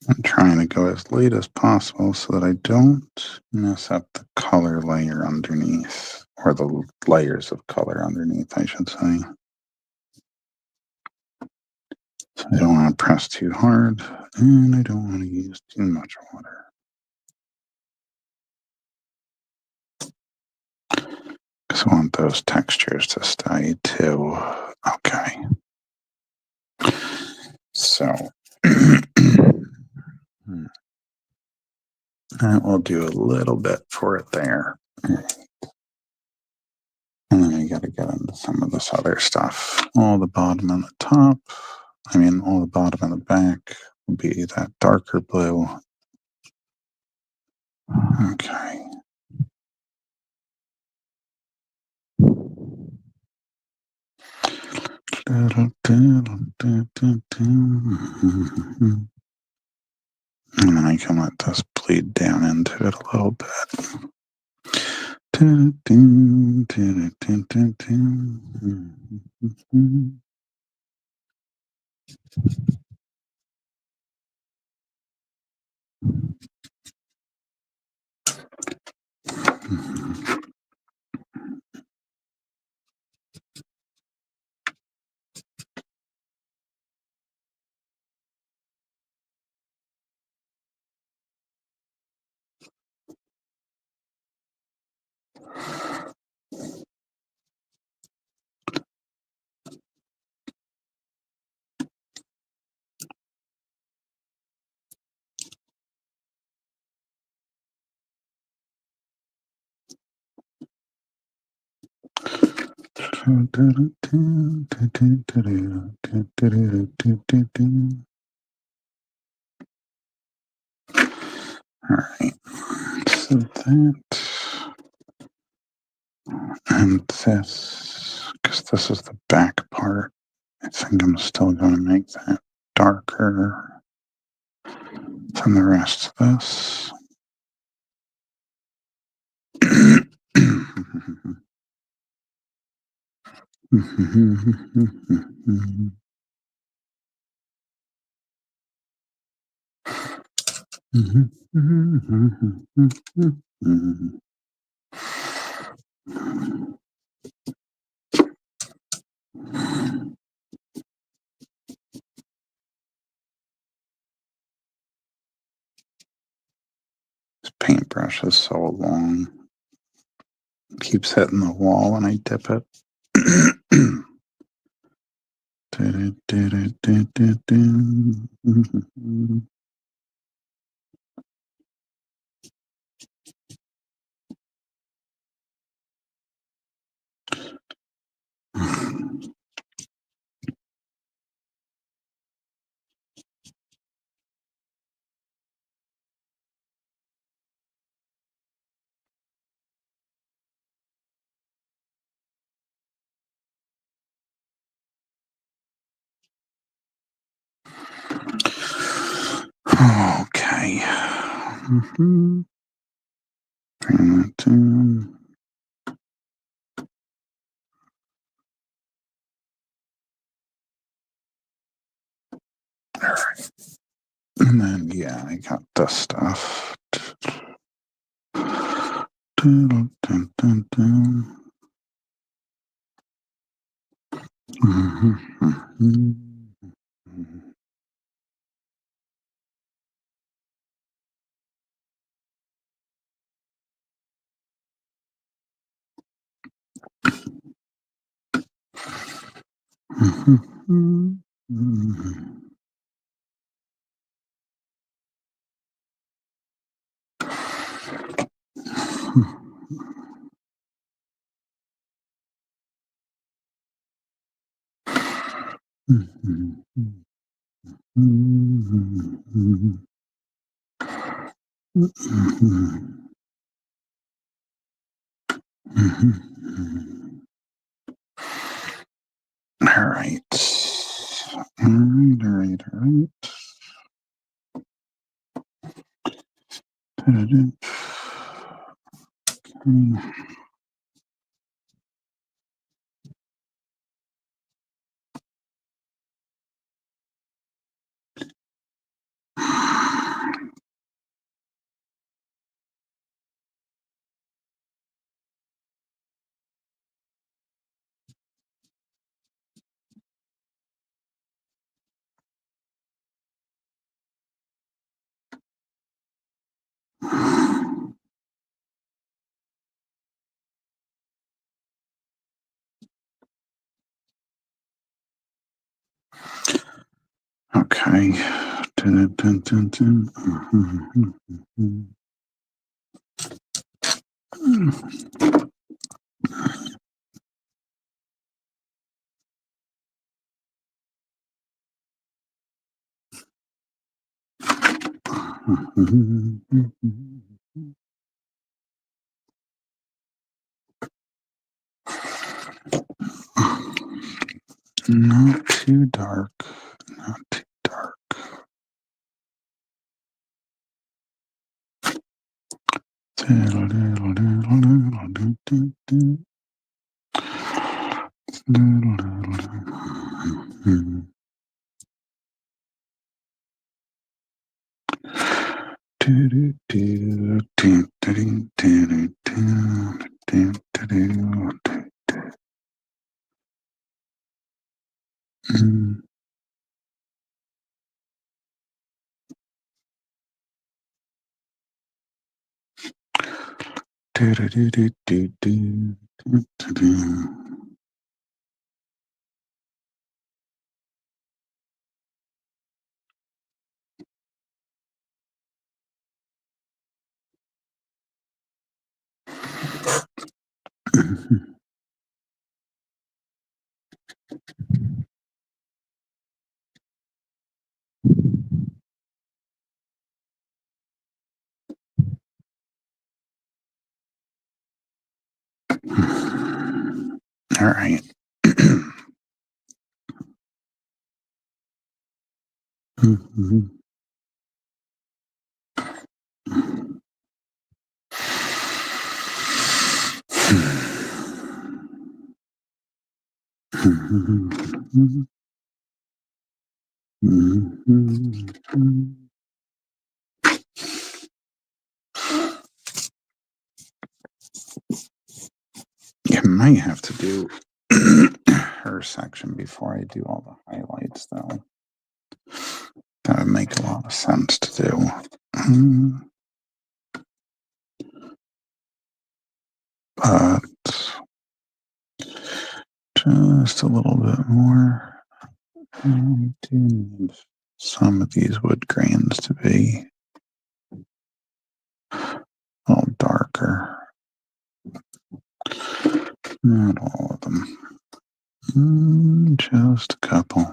I'm trying to go as late as possible so that I don't mess up the color layer underneath, or the layers of color underneath, I should say. So I don't want to press too hard, and I don't want to use too much water. Because I want those textures to stay too. Okay. So that will do a little bit for it there. And then I got to get into some of this other stuff. All the bottom and the top, all the bottom and the back will be that darker blue. Okay. And then I can let this bleed down into it a little bit. All right, so that and this, because this is the back part, I think I'm still going to make that darker than the rest of this. This paintbrush is so long. It keeps hitting the wall when I dip it. Okay. Bring that down. All right. And then, yeah, I got this stuff. Dun, dun, dun, dun. All right. All right. Okay. Dun, dun, dun, dun. Not too dark. Not too dark. All right. You might have to do her section before I do all the highlights, though. That would make a lot of sense to do. But just a little bit more. I do need some of these wood grains to be a little darker. Not all of them. Just a couple.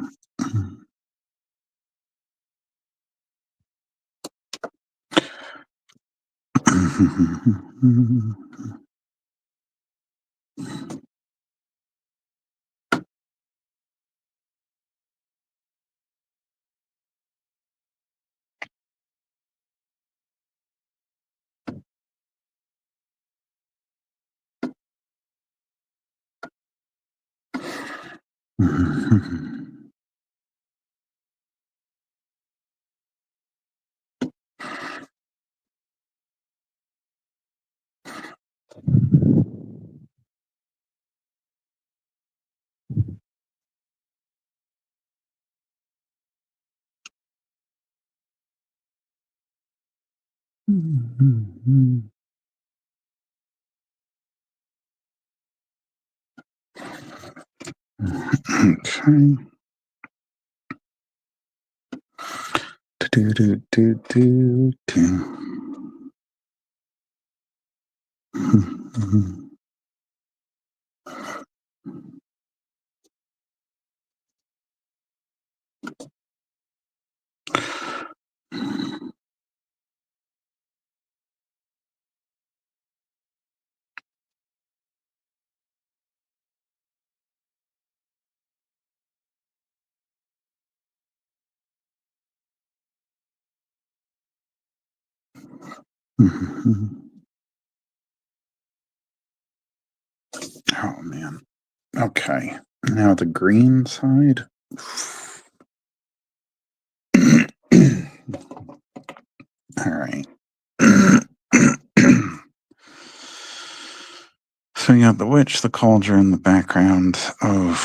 Okay. Oh man. Okay. Now the green side. All right. So you got the witch, the cauldron, the background. Oh,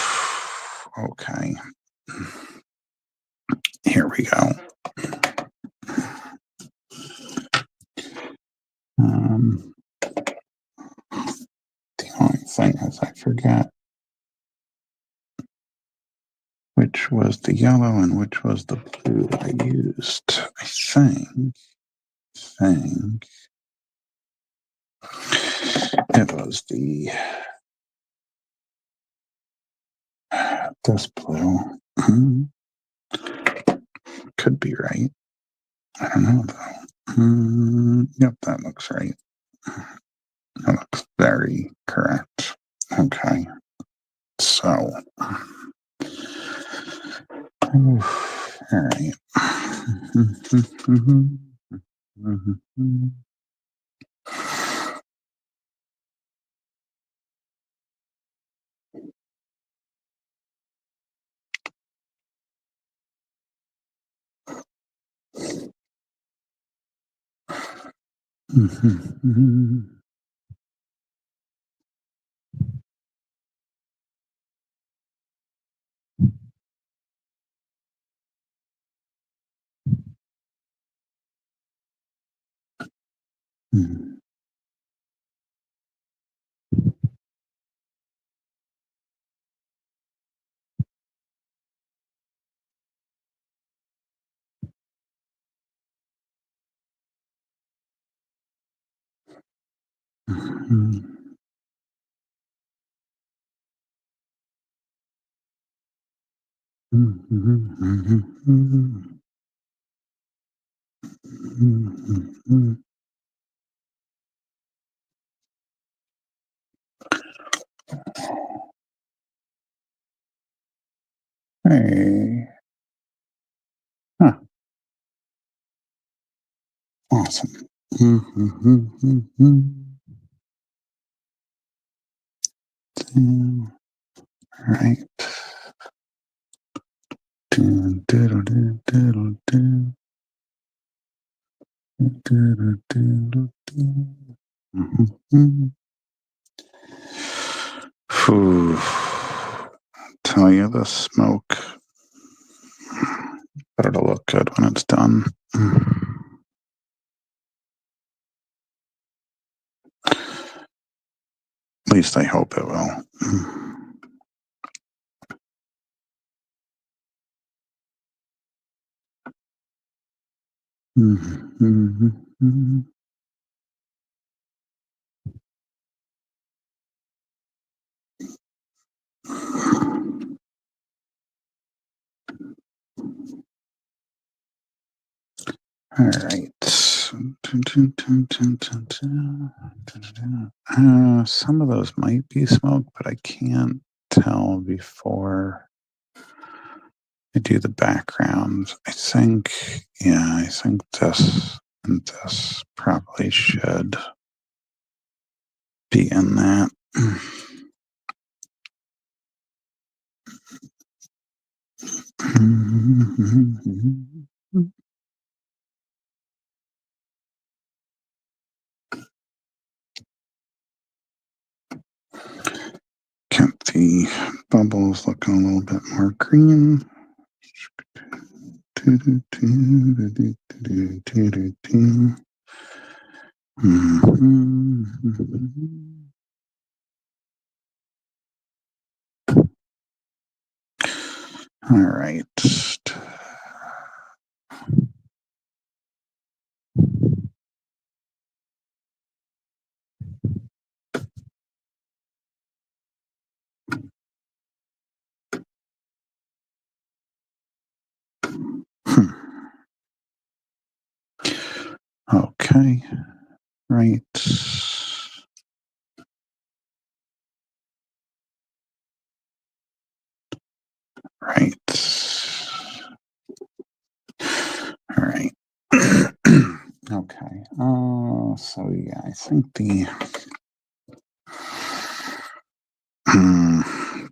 okay. Here we go. The only thing is I forget which was the yellow and which was the blue that I used. I think it was this blue. Could be right. I don't know though. Yep, that looks right. That looks very correct. Okay. So, all right. Hey. Huh. Awesome. All right. Phew. Tell you the smoke better to look good when it's done. At least I hope it will. All right. Some of those might be smoke, but I can't tell before I do the background. I think this and this probably should be in that. Get the bubbles looking a little bit more green. All right. Okay. Right. Right. All right. Okay. So yeah, I think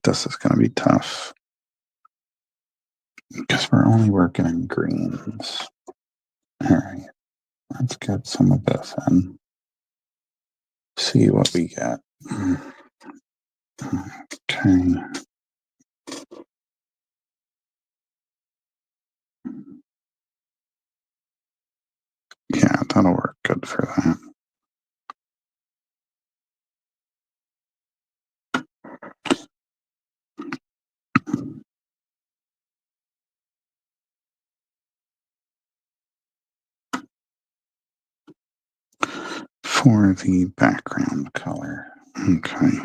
this is going to be tough because we're only working in greens. All right. Let's get some of this in. See what we get. Okay. Yeah, that'll work good for that. For the background color. Okay.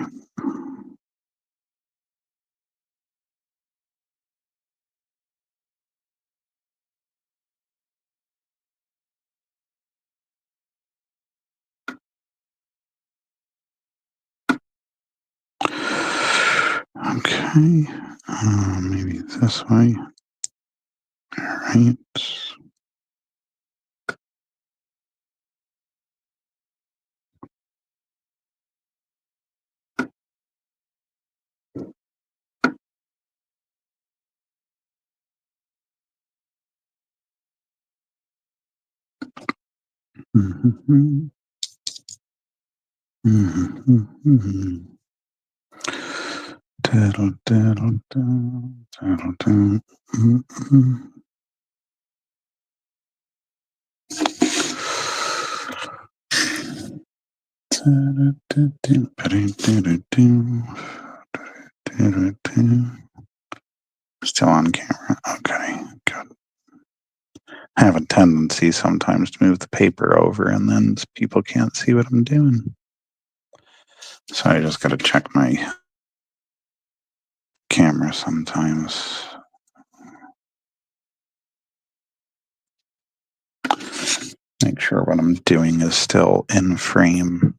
Okay, maybe this way. All right. Mm-hmm. Mm-hmm. Diddle, diddle, diddle, diddle, diddle. Mm-hmm. Still on camera. Okay, good. I have a tendency sometimes to move the paper over and then people can't see what I'm doing. So I just got to check my camera sometimes. Make sure what I'm doing is still in frame.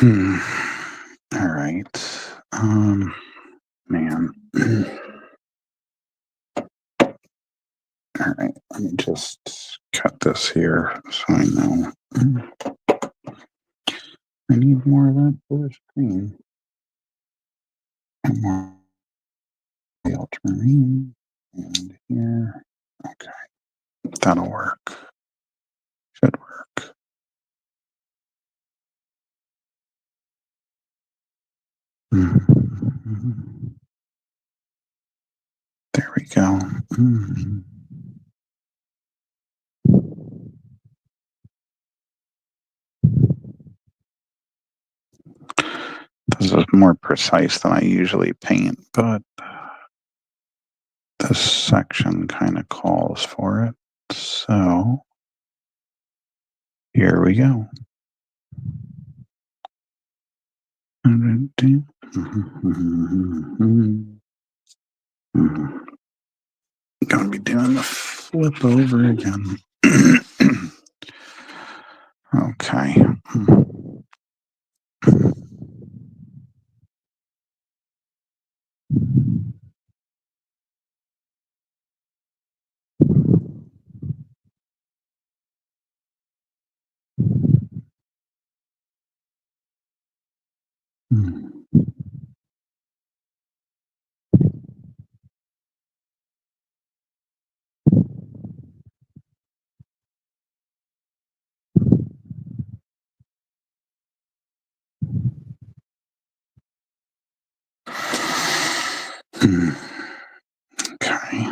All right. Man. All right. Let me just cut this here so I know. I need more of that blue screen. And more of the ultramarine. And here. Okay. That'll work. Should work. There we go. This is more precise than I usually paint, but this section kind of calls for it. So here we go. Gonna be doing the flip over again. Okay. Okay.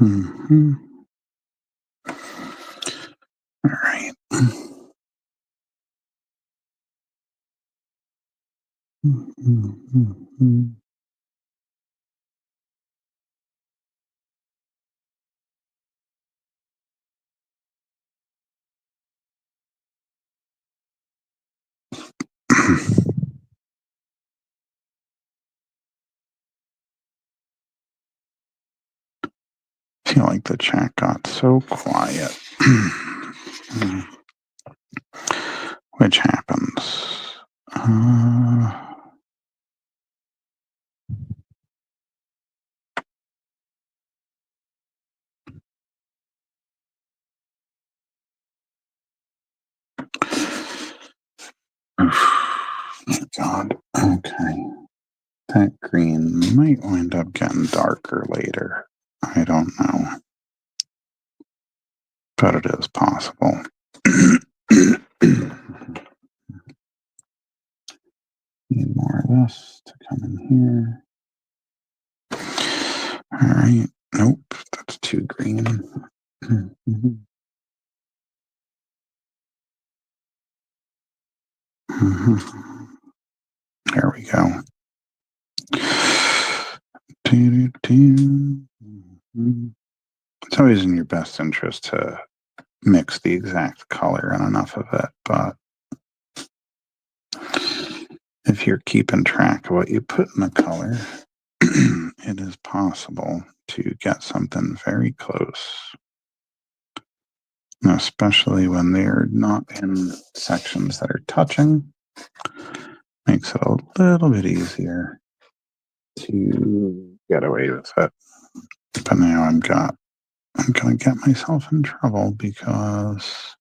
Mm-hmm. All right. I feel like the chat got so quiet. Which happens. Oh, God. Okay. That green might wind up getting darker later. I don't know. But it is possible. Need more of this to come in here. All right. Nope, that's too green. There we go. It's always in your best interest to mix the exact color and enough of it, but if you're keeping track of what you put in the color, it is possible to get something very close, especially when they're not in sections that are touching. Makes it a little bit easier to get away with it. But now I'm gonna get myself in trouble because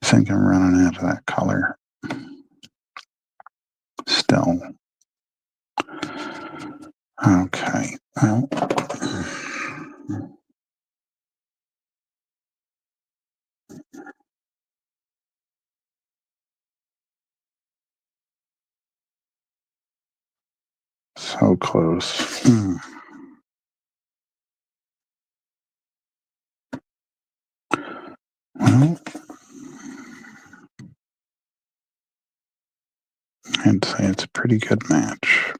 I think I'm running out of that color still. Okay, well, so close. Well, I'd say it's a pretty good match.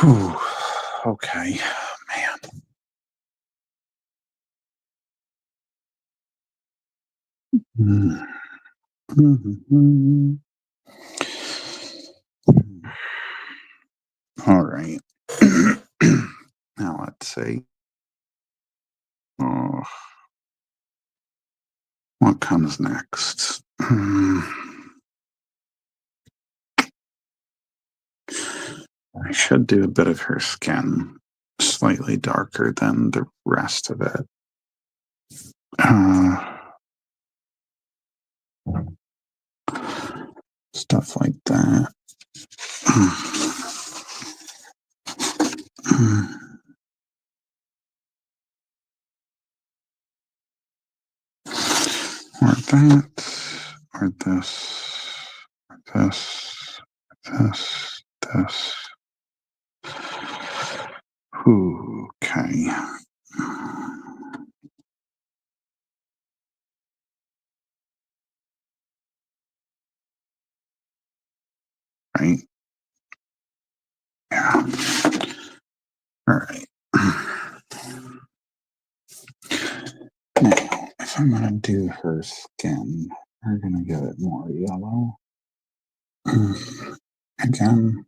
Whew. Okay, man. All right. Now let's see. Oh, what comes next? I should do a bit of her skin slightly darker than the rest of it. Stuff like that. Or that, or this, or this, this. Okay. Right. Yeah. All right. Now, if I'm going to do her skin, we're going to get it more yellow. Again.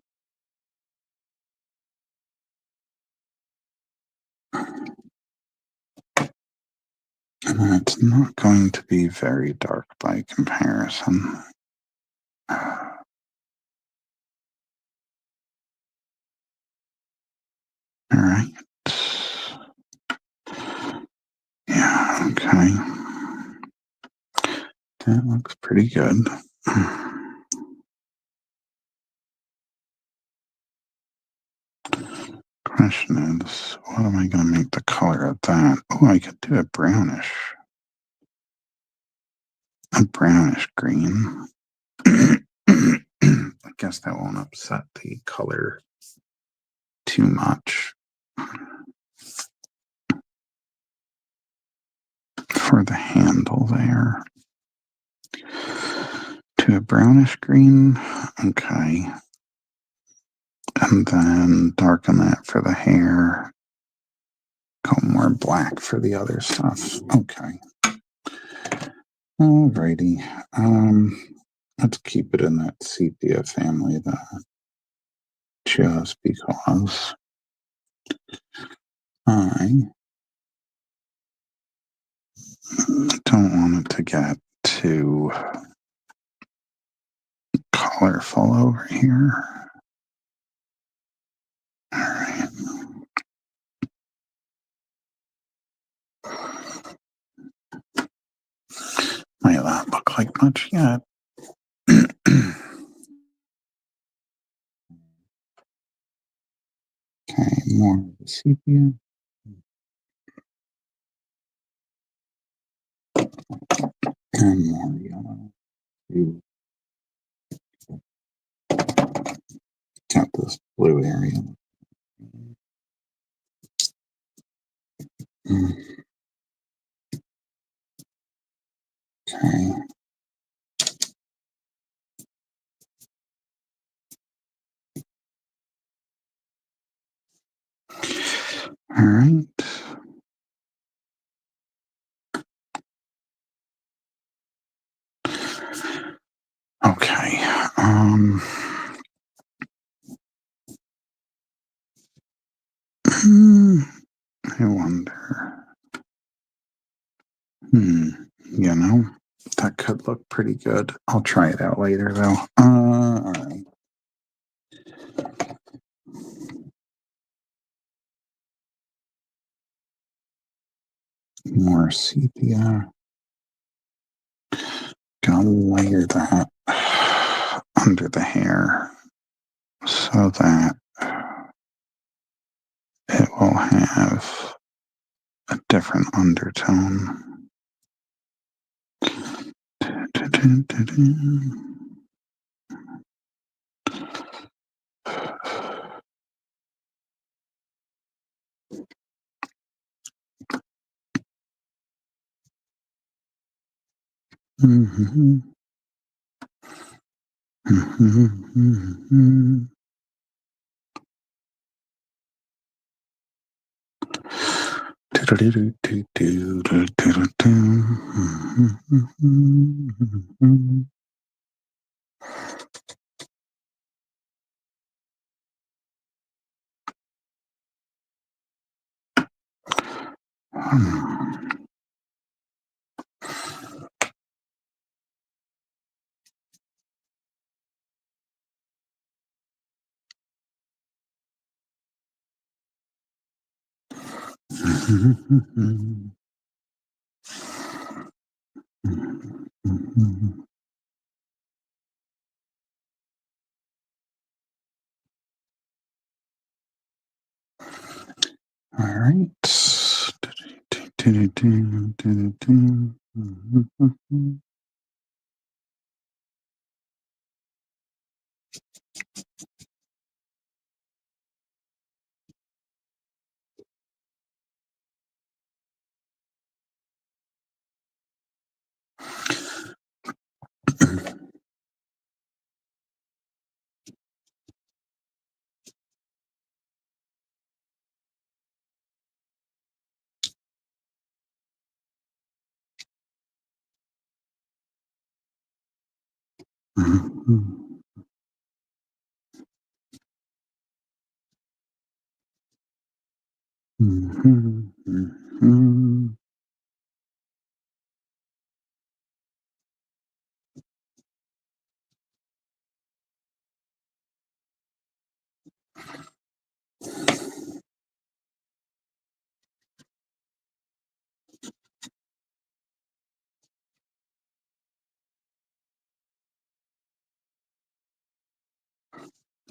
And then it's not going to be very dark by comparison. All right. Yeah, okay. That looks pretty good. Question is, what am I going to make the color of that? Oh, I could do a brownish green. I guess that won't upset the color too much. For the handle there. To a brownish green. Okay. And then darken that for the hair. Go more black for the other stuff. Okay. Alrighty. Let's keep it in that sepia family though. Just because I Don't want it to get too colorful over here. All right. Might not look like much yet. Okay, more of the sepia. And more yellow. Got this blue area. Okay. All right. Okay. I wonder. You know, that could look pretty good. I'll try it out later though. All right. More sepia. Gonna layer that under the hair so that it will have a different undertone. All right.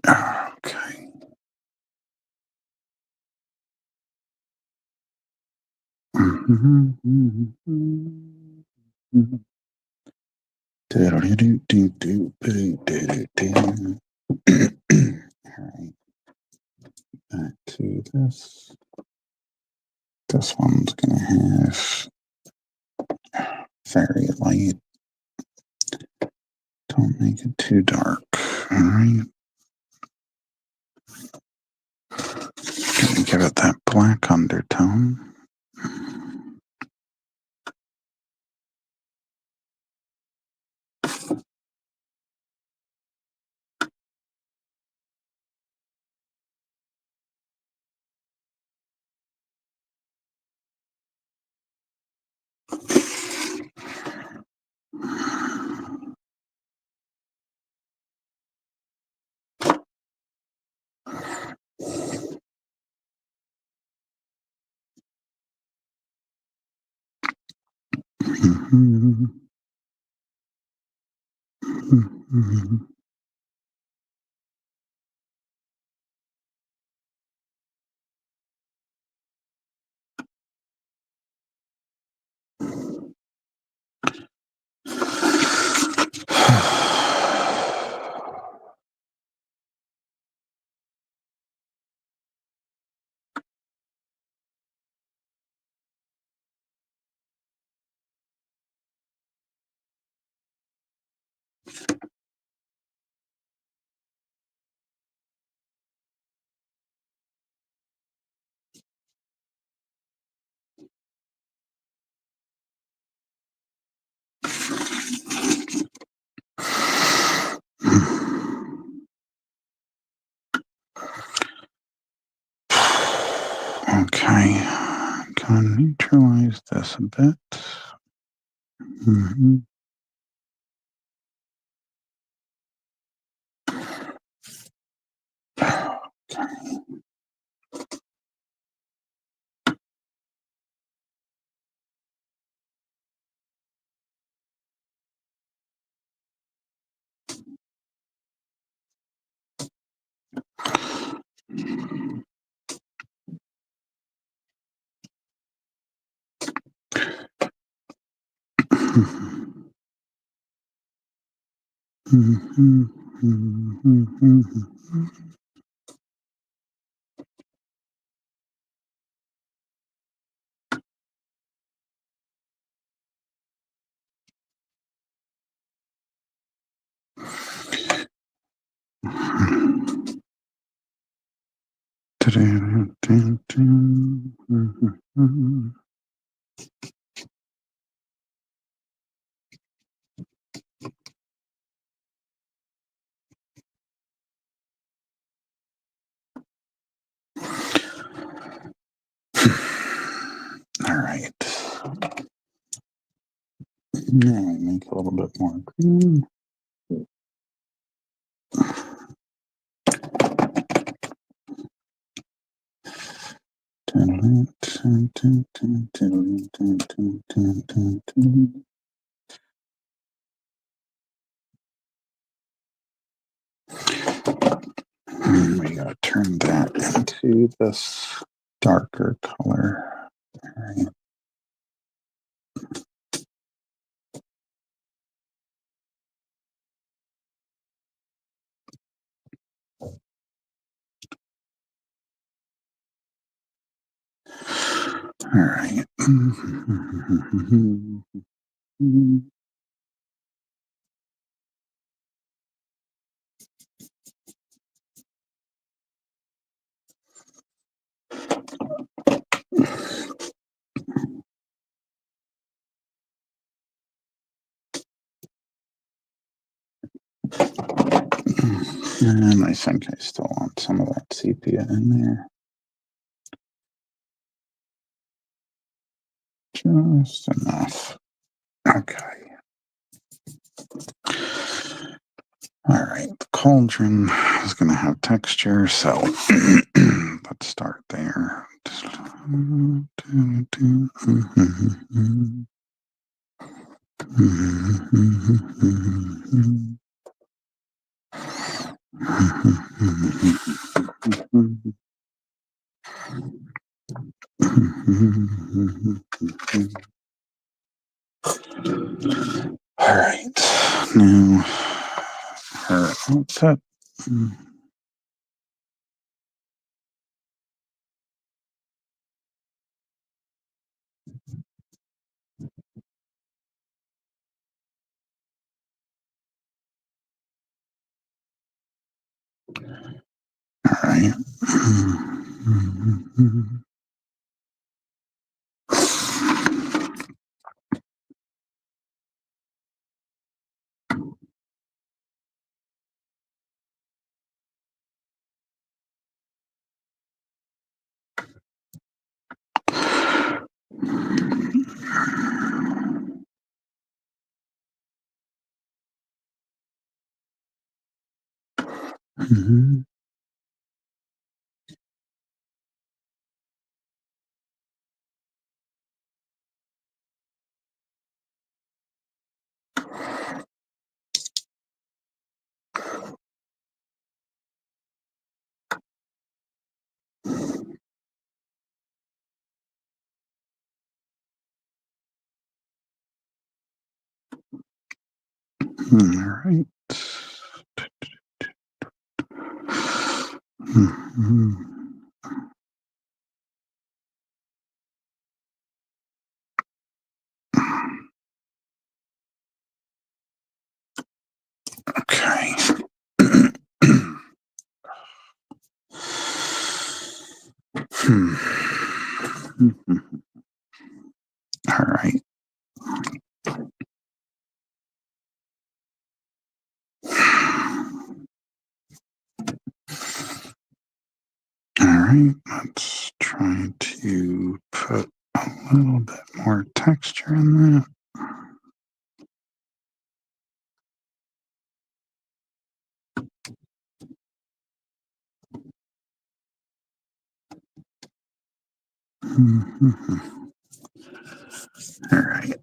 Okay. Alright, back to this. This one's gonna have very light. Don't make it too dark. Alright. Gonna give it that black undertone. Okay, gonna neutralize this a bit. Mm-hmm. All right. Now I make a little bit more green. And we gotta turn that into this darker color. All right. All right. And I think I still want some of that sepia in there. Just enough. Okay. All right. The cauldron is going to have texture, so let's start there. All right. Now, her outfit. All right. Mhm. All right. Okay. All right. All right. Let's try to put a little bit more texture in that. All right.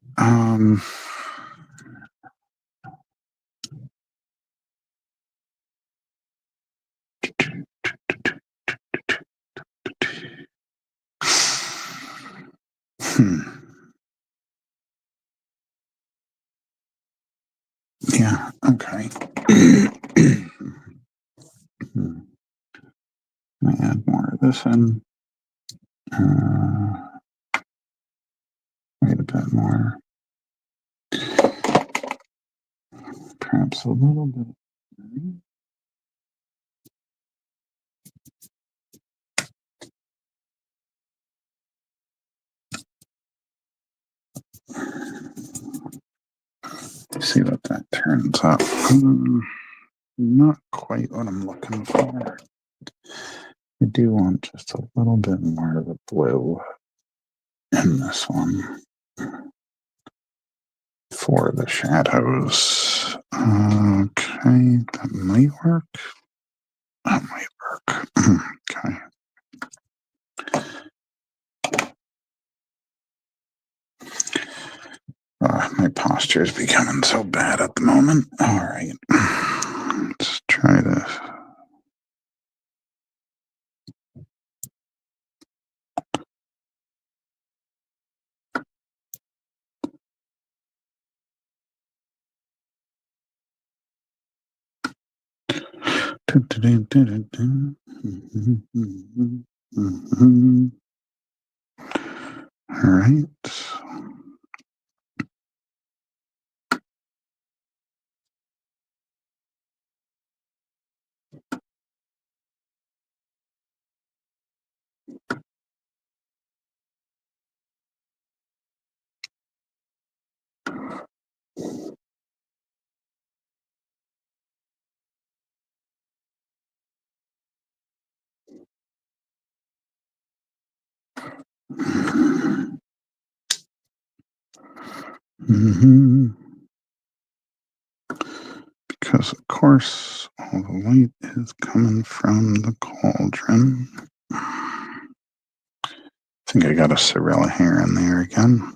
Yeah. Okay. Let me add more of this in. Wait a bit more. Perhaps a little bit. See what that turns out. Not quite what I'm looking for. I do want just a little bit more of the blue in this one for the shadows. Okay, that might work. That might work. Okay. My posture is becoming so bad at the moment. All right. Let's try this. All right. Because, of course, all the light is coming from the cauldron. I think I got a Sorella hair in there again.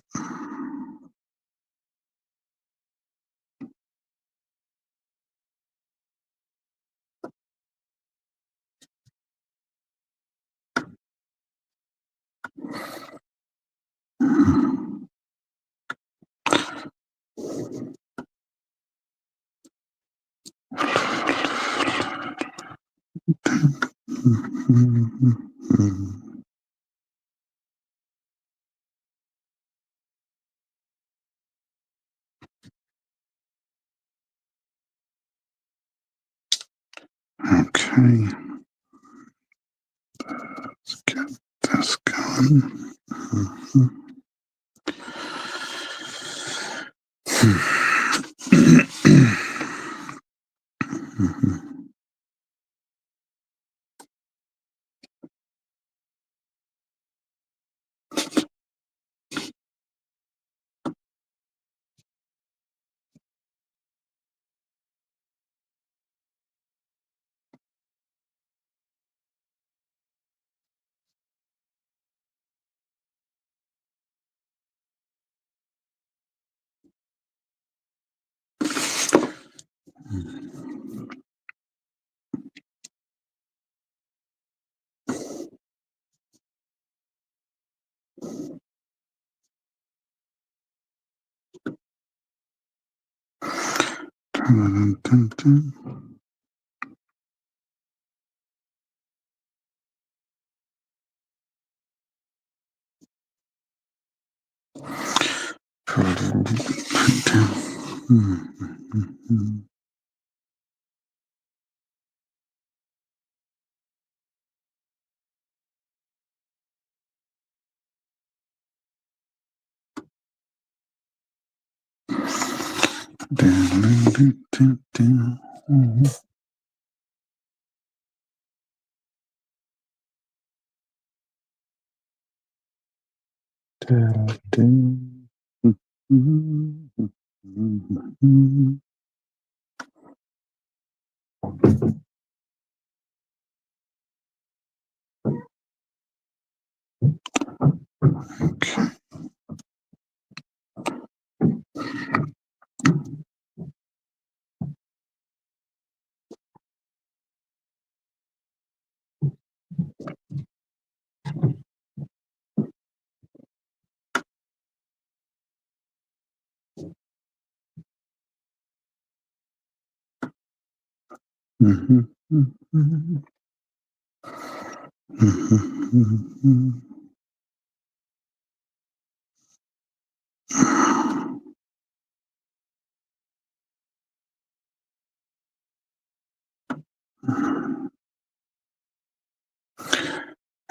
Okay. Let's get this going. Dun, dun, dun.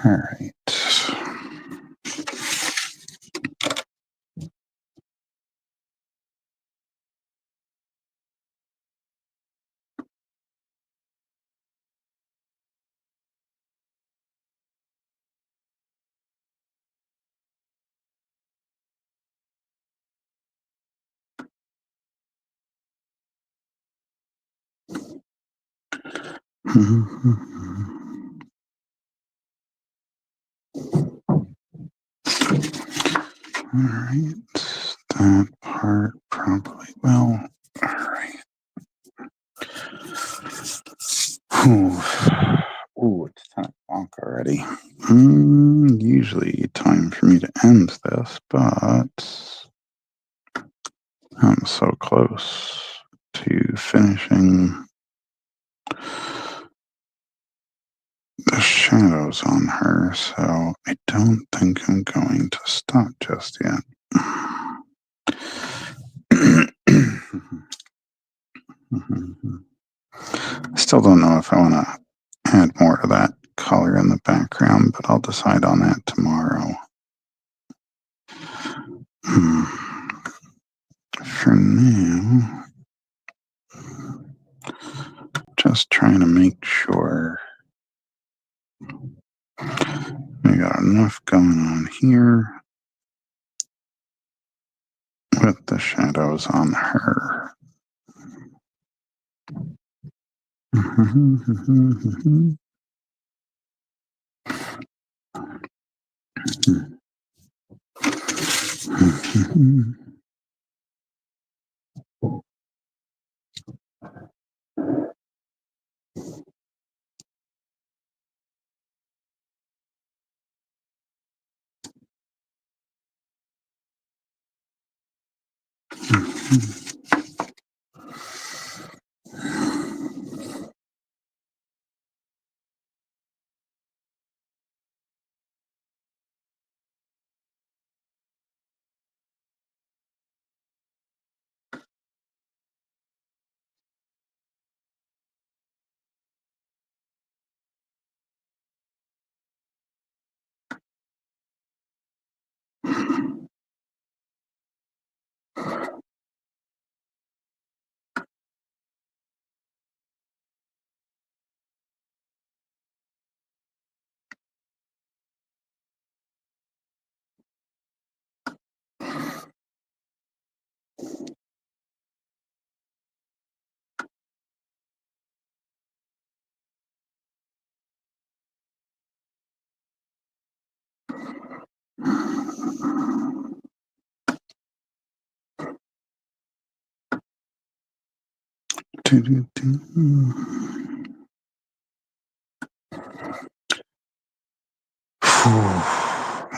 All right. All right, that part probably will. All right. Ooh, it's 10 o'clock already. Usually time for me to end this, but I'm so close to finishing the shadows on her, so I don't think I'm going to stop just yet. I still don't know if I want to add more of that color in the background, but I'll decide on that tomorrow. For now, just trying to make sure we got enough going on here with the shadows on her.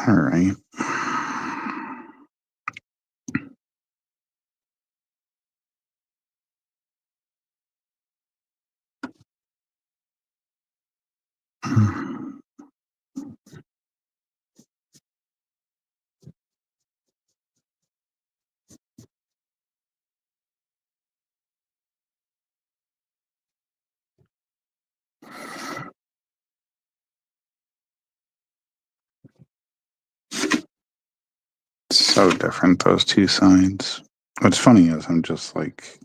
All right. So different, those two sides. What's funny is I'm just like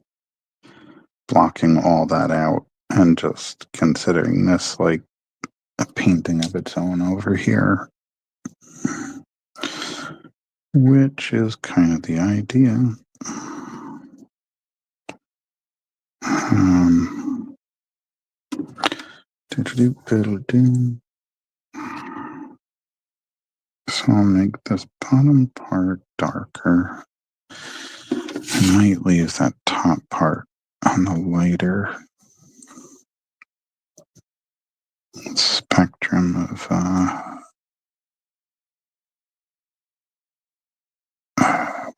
blocking all that out and just considering this like a painting of its own over here, which is kind of the idea. So I'll make this bottom part darker. I might leave that top part on the lighter spectrum of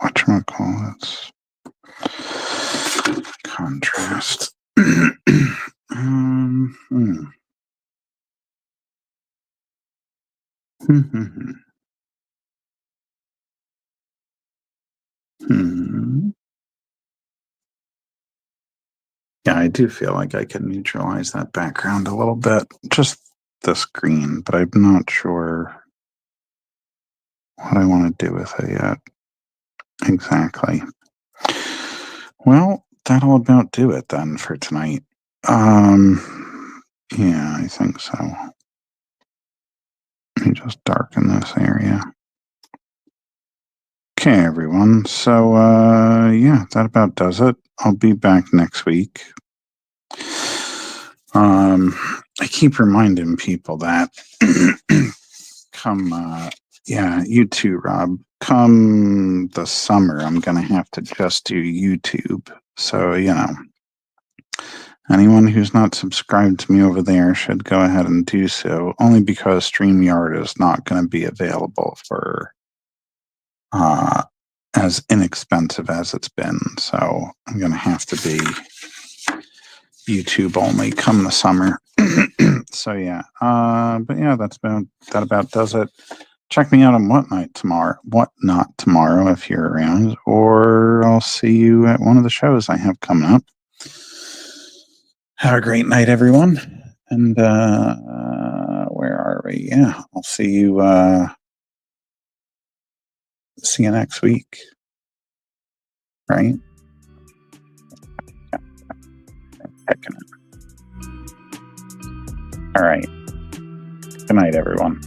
whatchamacallits, contrast. Yeah, I do feel like I can neutralize that background a little bit, just this green, but I'm not sure what I want to do with it yet. Exactly. Well, that'll about do it then for tonight. Yeah, I think so. Let me just darken this area. Okay, everyone. So, yeah, that about does it. I'll be back next week. I keep reminding people that come, yeah, you too, Rob. Come the summer, I'm going to have to just do YouTube. So, you know, anyone who's not subscribed to me over there should go ahead and do so, only because StreamYard is not going to be available for as inexpensive as it's been. So I'm going to have to be YouTube only come the summer. So yeah, but yeah, that about does it. Check me out on Whatnot tomorrow if you're around, or I'll see you at one of the shows I have coming up. Have a great night, everyone. And where are we? Yeah, I'll see you next week. Right? All right. Good night, everyone.